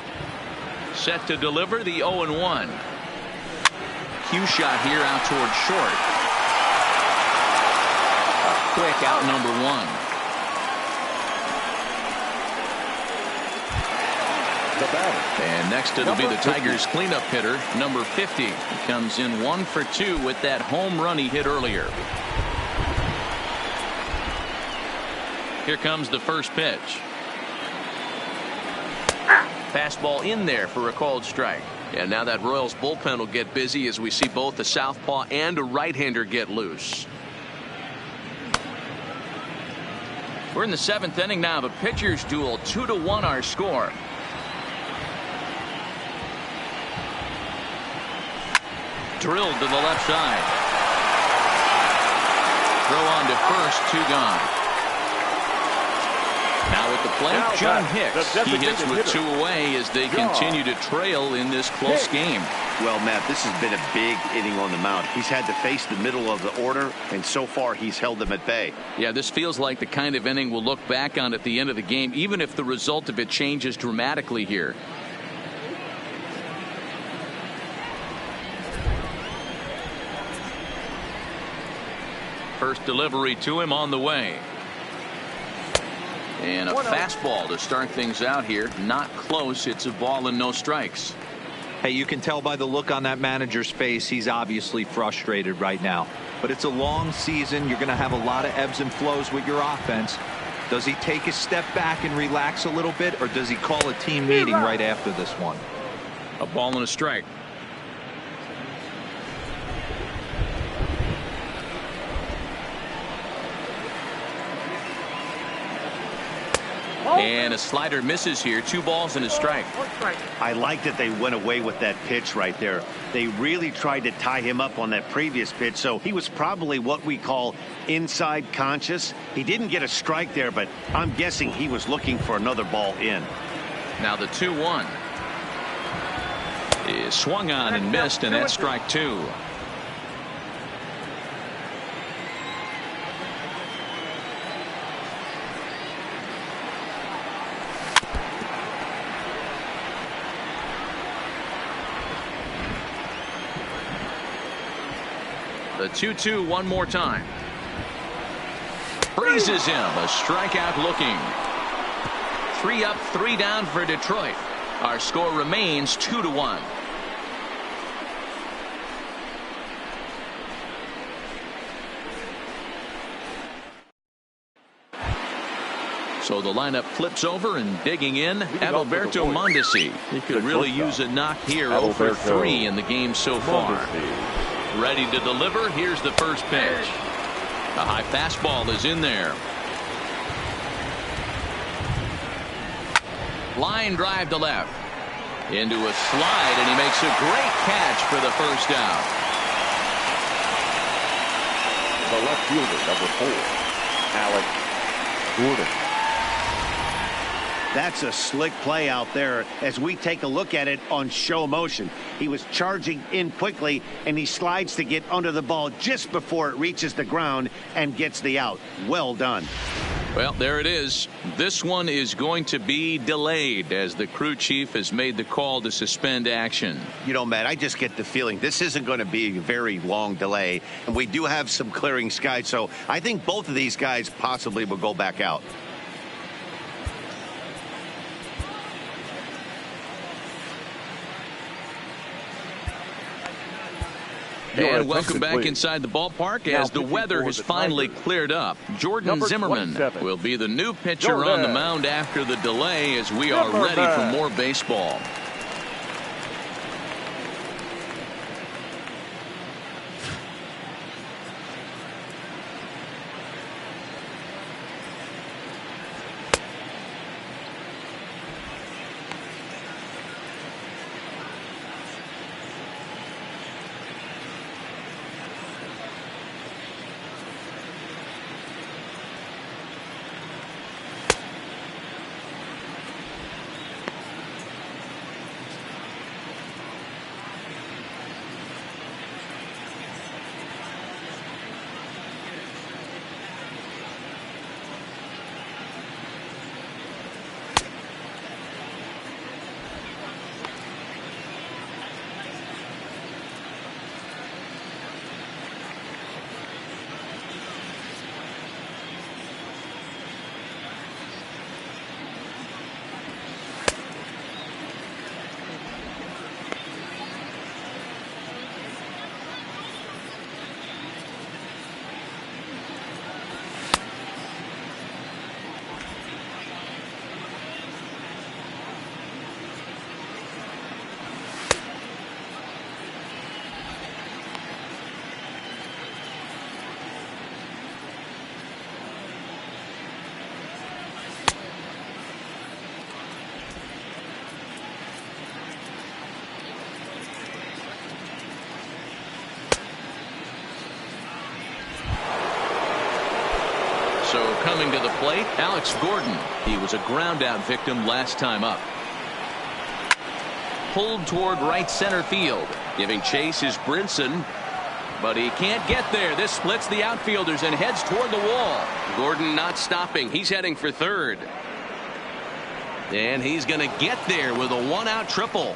Set to deliver the 0-1. Cue shot here out towards short. Quick out number 1. And next it'll be the Tigers cleanup hitter, number 50. He comes in 1 for 2 with that home run he hit earlier. Here comes the first pitch. Fastball in there for a called strike. And now that Royals bullpen will get busy as we see both a southpaw and a right-hander get loose. We're in the 7th inning now. The pitchers duel, 2-1 our score. Drilled to the left side. Throw on to first, 2 gone. Now at the plate, John Hicks. He hits with 2 away as they continue to trail in this close game. Well, Matt, this has been a big inning on the mound. He's had to face the middle of the order, and so far he's held them at bay. Yeah, this feels like the kind of inning we'll look back on at the end of the game, even if the result of it changes dramatically here. First delivery to him on the way. And a fastball to start things out here. Not close. It's a ball and no strikes. Hey, you can tell by the look on that manager's face, he's obviously frustrated right now. But it's a long season. You're going to have a lot of ebbs and flows with your offense. Does he take a step back and relax a little bit, or does he call a team meeting right after this one? A ball and a strike. And a slider misses here. 2 balls and a strike. I like that they went away with that pitch right there. They really tried to tie him up on that previous pitch, so he was probably what we call inside conscious. He didn't get a strike there, but I'm guessing he was looking for another ball in. Now the 2-1 is swung on and missed, and that's strike 2. The 2-2 one more time. Freezes him. A strikeout looking. 3 up, 3 down for Detroit. Our score remains 2-1. So the lineup flips over, and digging in, Adalberto Mondesi. He could really use a knock here. 0 for 3 in the game so far. Ready to deliver. Here's the first pitch. A high fastball is in there. Line drive to left. Into a slide, and he makes a great catch for the first out. The left fielder, number 4, Alex Gordon. That's a slick play out there as we take a look at it on show motion. He was charging in quickly, and he slides to get under the ball just before it reaches the ground and gets the out. Well done. Well, there it is. This one is going to be delayed as the crew chief has made the call to suspend action. You know, Matt, I just get the feeling this isn't going to be a very long delay, and we do have some clearing skies, so I think both of these guys possibly will go back out. And welcome back inside the ballpark as the weather has finally cleared up. Jordan Zimmerman will be the new pitcher on the mound after the delay as we are ready for more baseball. So coming to the plate, Alex Gordon. He was a ground out victim last time up. Pulled toward right center field. Giving chase is Brinson, but he can't get there. This splits the outfielders and heads toward the wall. Gordon not stopping. He's heading for third. And he's going to get there with a 1-out triple.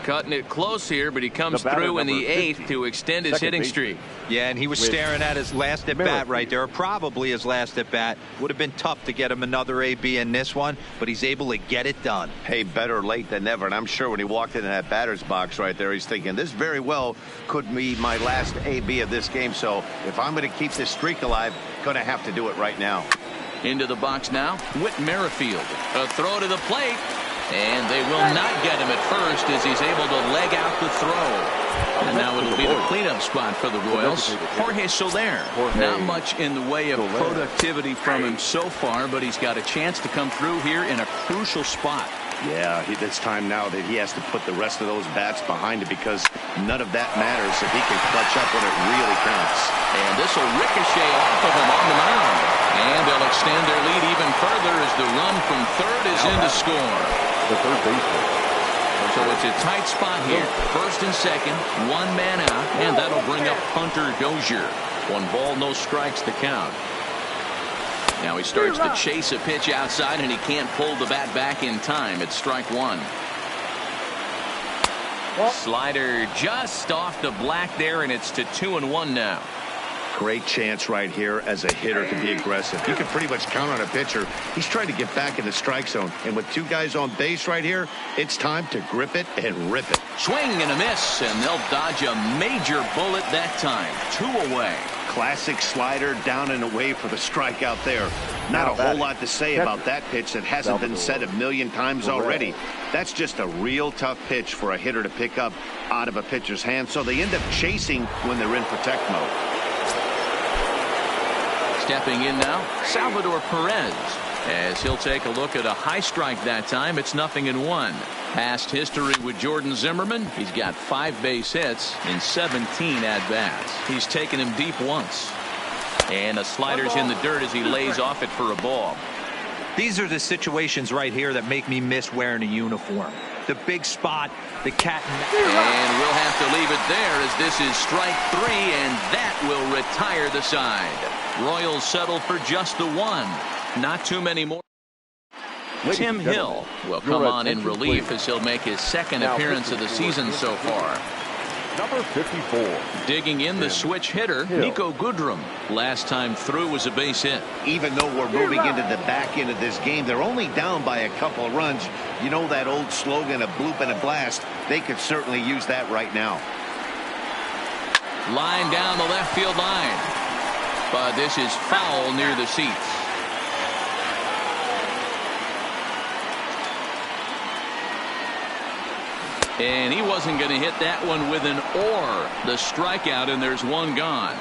Cutting it close here, but he comes through in the 8th to extend his hitting streak. Yeah, and he was staring at his last at bat right there, probably his last at bat. Would have been tough to get him another AB in this one, but he's able to get it done. Hey, better late than never, and I'm sure when he walked into that batter's box right there, he's thinking this very well could be my last AB of this game, so if I'm going to keep this streak alive, going to have to do it right now. Into the box now, Whit Merrifield. A throw to the plate. And they will not get him at first as he's able to leg out the throw. And now it'll be the cleanup spot for the Royals. Jorge Soler. Not much in the way of productivity from him so far, but he's got a chance to come through here in a crucial spot. Yeah, it's time now that he has to put the rest of those bats behind it, because none of that matters if he can clutch up when it really counts. And this will ricochet off of him on the mound. And they'll extend their lead even further as the run from third is in to score. The third baseman. So it's a tight spot here. First and second, one man out, and that'll bring up Hunter Dozier. 1 ball, no strikes to count. Now he starts to chase a pitch outside, and he can't pull the bat back in time. It's strike 1. Slider just off the black there, and it's to 2-1 now. Great chance right here as a hitter to be aggressive. You can pretty much count on a pitcher. He's trying to get back in the strike zone. And with 2 guys on base right here, it's time to grip it and rip it. Swing and a miss, and they'll dodge a major bullet that time. 2 away. Classic slider down and away for the strikeout there. Not a whole lot to say about that pitch that hasn't been said a million times already. That's just a real tough pitch for a hitter to pick up out of a pitcher's hand. So they end up chasing when they're in protect mode. Stepping in now, Salvador Perez, as he'll take a look at a high strike that time. It's 0-1. Past history with Jordan Zimmerman, he's got 5 base hits in 17 at-bats. He's taken him deep once. And the slider's in the dirt as he lays off it for a ball. These are the situations right here that make me miss wearing a uniform. The big spot, the cat and we'll have to leave it there as this is strike 3, and that will retire the side. Royals settle for just the 1. Not too many more. Tim Hill will come on in relief as he'll make his 2nd appearance of the season so far. Number 54. Digging in the switch hitter, Nico Goodrum. Last time through was a base hit. Even though we're moving into the back end of this game, they're only down by a couple of runs. You know that old slogan, a bloop and a blast? They could certainly use that right now. Line down the left field line. But this is foul near the seats. And he wasn't going to hit that one with an the strikeout, and there's 1 gone.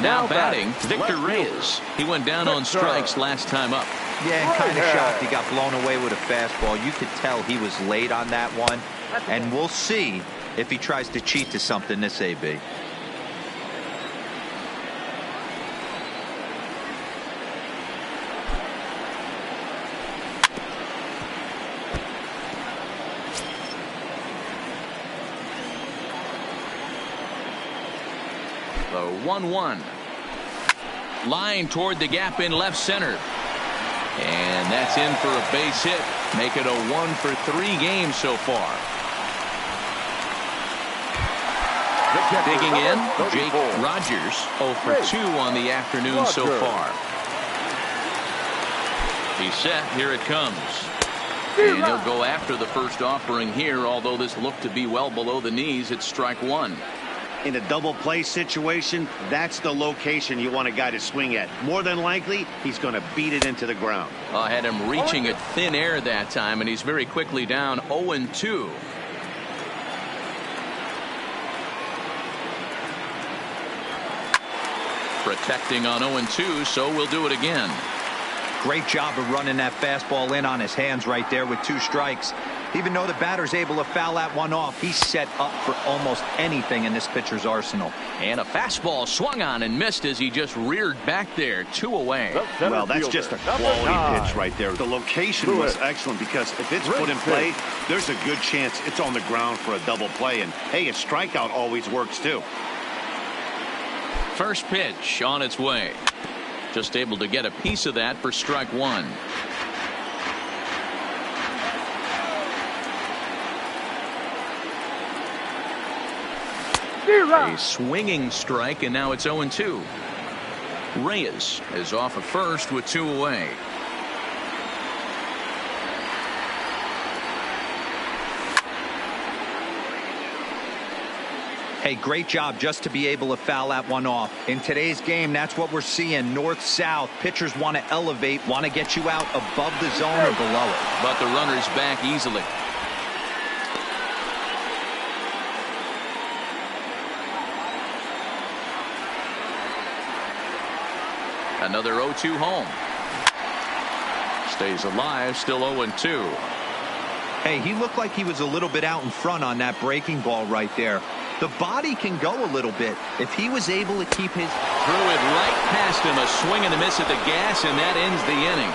Now batting, Victor Reyes. He went down on strikes last time up. Yeah, kind of shocked he got blown away with a fastball. You could tell he was late on that one. And we'll see if he tries to cheat to something this AB. The 1-1. Line toward the gap in left center. And that's in for a base hit. Make it a 1-for-3 game so far. Digging in, Jake Rogers, 0-for-2 on the afternoon so far. He's set. Here it comes. And he'll go after the first offering here, although this looked to be well below the knees. It's strike 1. In a double play situation, that's the location you want a guy to swing at. More than likely, he's going to beat it into the ground. I had him reaching at thin air that time, and he's very quickly down 0-2. Protecting on 0-2, so we'll do it again. Great job of running that fastball in on his hands right there with 2 strikes. Even though the batter's able to foul that one off, he's set up for almost anything in this pitcher's arsenal. And a fastball swung on and missed as he just reared back there. 2 away. Well, that's just a quality pitch right there. The location was excellent, because if it's put in play, there's a good chance it's on the ground for a double play. And hey, a strikeout always works too. First pitch on its way. Just able to get a piece of that for strike 1. A swinging strike, and now it's 0-2. Reyes is off at first with 2 away. Hey, great job just to be able to foul that one off. In today's game, that's what we're seeing. North-south. Pitchers want to elevate, want to get you out above the zone or below it. But the runner's back easily. Another 0-2 home. Stays alive, still 0-2. Hey, he looked like he was a little bit out in front on that breaking ball right there. The body can go a little bit. If he was able to keep his... Threw it right past him, a swing and a miss at the gas, and that ends the inning.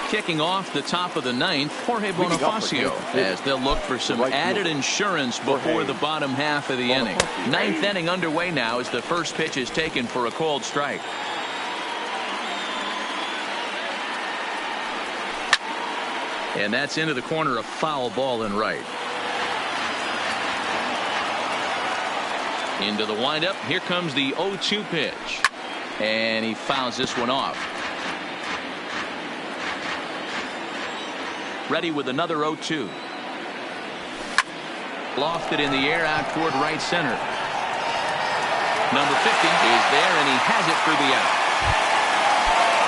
Kicking off the top of the ninth, Jorge Bonifacio, as they'll look for some added insurance before the bottom half of the inning. Ninth inning underway now as the first pitch is taken for a called strike. And that's into the corner, a foul ball and right. Into the windup. Here comes the 0-2 pitch. And he fouls this one off. Ready with another 0-2. Lofted in the air out toward right center. Number 50 is there, and he has it for the out.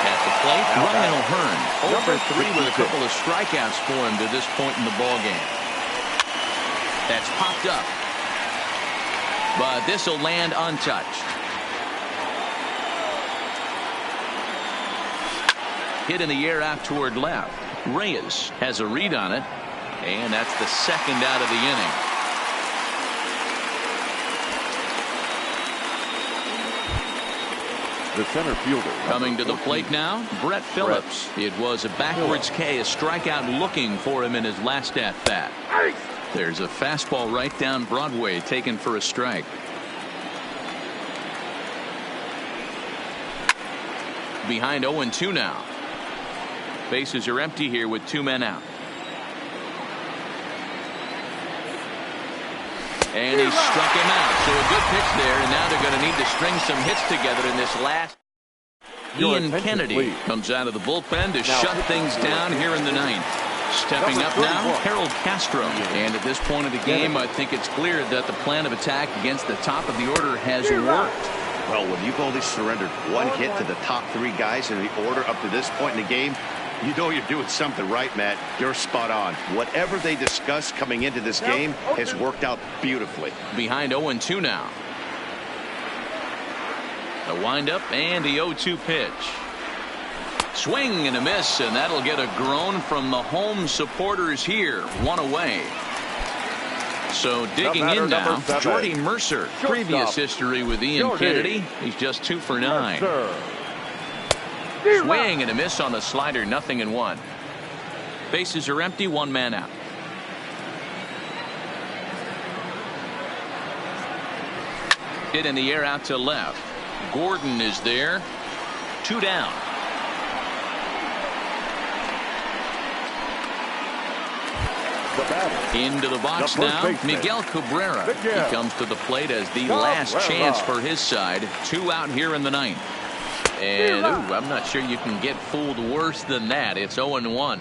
At the plate, Ryan O'Hearn, 0 for 3 with a couple of strikeouts for him to this point in the ballgame. That's popped up. But this will land untouched. Hit in the air out toward left. Reyes has a read on it, and that's the second out of the inning. The center fielder coming to the plate now, Brett Phillips. It was a backwards K, a strikeout looking for him in his last at bat. There's a fastball right down Broadway taken for a strike. Behind 0-2 now. Bases are empty here with 2 men out. And he struck him out. So a good pitch there, and now they're going to need to string some hits together in this last. Ian Kennedy comes out of the bullpen to shut things down here in the ninth. Stepping up now, Harold Castro. And at this point of the game, I think it's clear that the plan of attack against the top of the order has worked. Well, when you've only surrendered one hit to the top 3 guys in the order up to this point in the game, you know you're doing something right, Matt. You're spot on. Whatever they discussed coming into this game has worked out beautifully. Behind 0-2 now. The windup and the 0-2 pitch. Swing and a miss, and that'll get a groan from the home supporters here. 1 away. So digging in now, Jordy Mercer. Previous history with Ian Kennedy. He's just 2 for 9. Swing and a miss on the slider, 0-1. Bases are empty, 1 man out. Hit in the air out to left. Gordon is there. 2 down. Into the box now, Miguel Cabrera. He comes to the plate as the last chance for his side. 2 out here in the ninth. And I'm not sure you can get fooled worse than that. It's 0-1.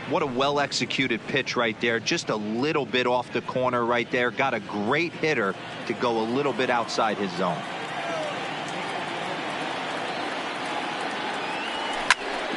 What a well-executed pitch right there. Just a little bit off the corner right there. Got a great hitter to go a little bit outside his zone.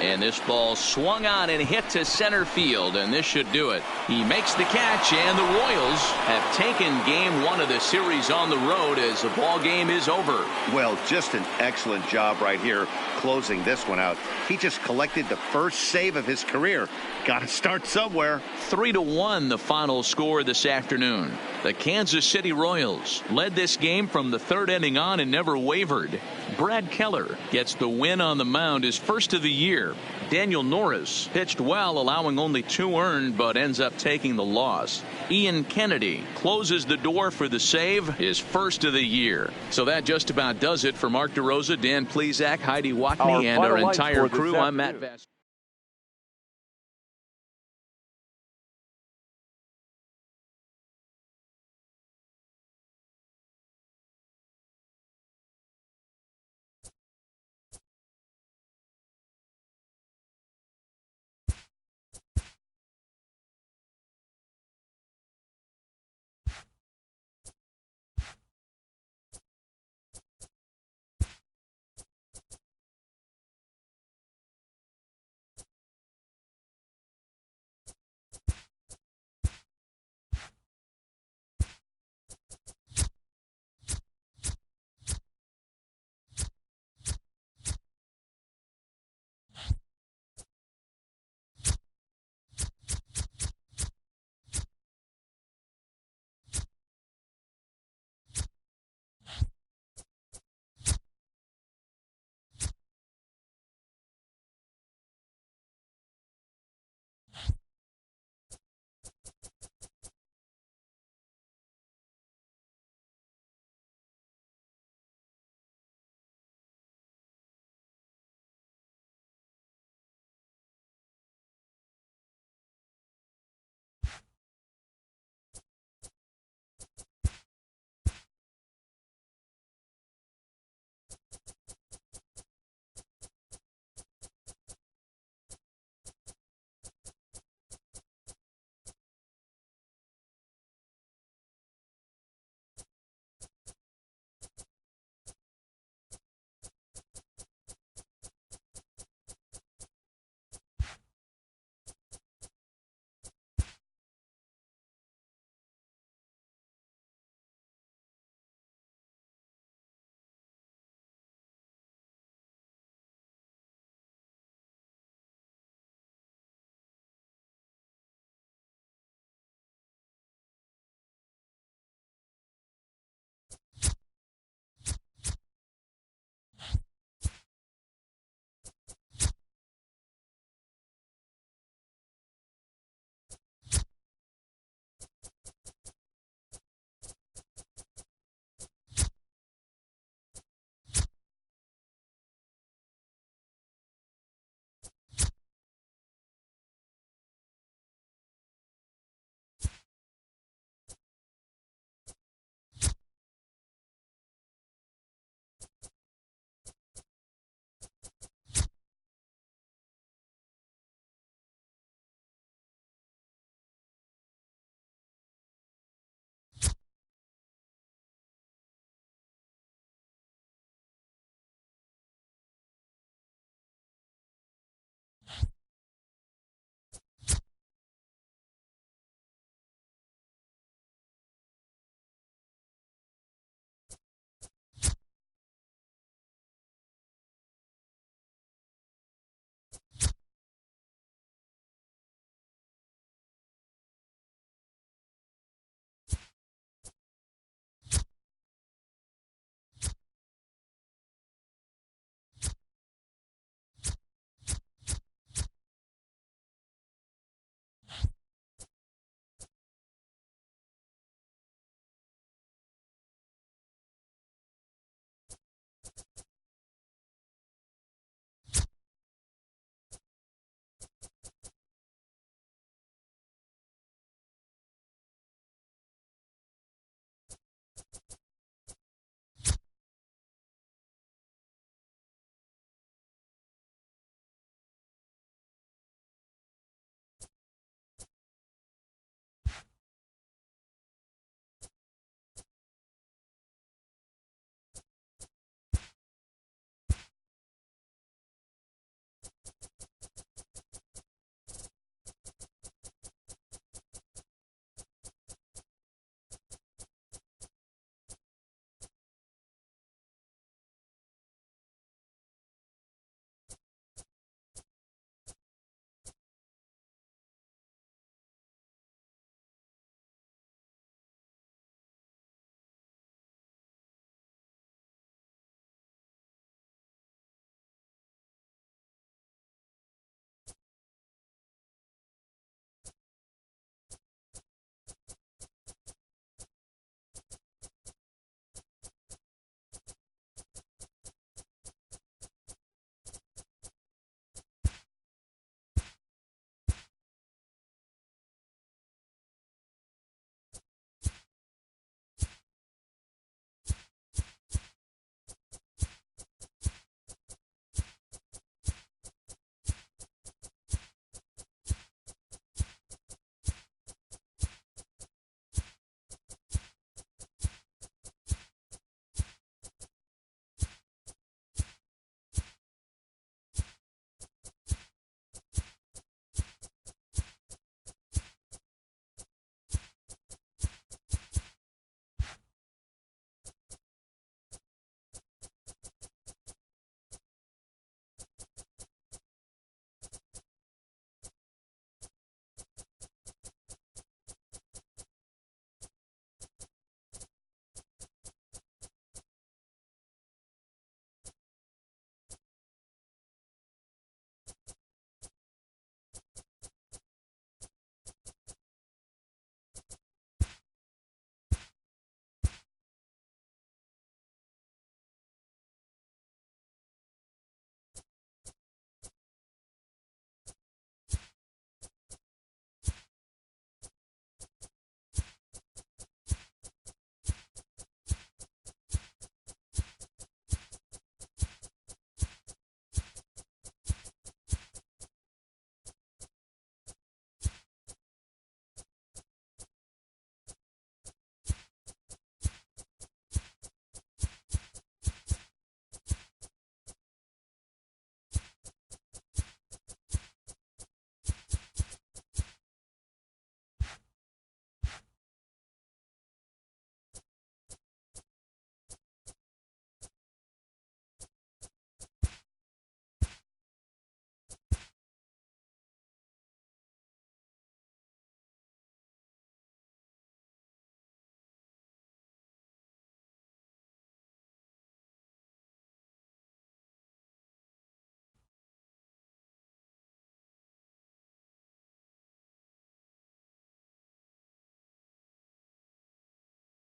And this ball swung on and hit to center field, and this should do it. He makes the catch, and the Royals have taken game 1 of the series on the road as the ball game is over. Well, just an excellent job right here closing this one out. He just collected the first save of his career. Got to start somewhere. 3-1 the final score this afternoon. The Kansas City Royals led this game from the 3rd inning on and never wavered. Brad Keller gets the win on the mound, his first of the year. Daniel Norris pitched well, allowing only 2 earned, but ends up taking the loss. Ian Kennedy closes the door for the save, his first of the year. So that just about does it for Mark DeRosa, Dan Plesac, Heidi Watney, and our entire crew. I'm Matt Vass.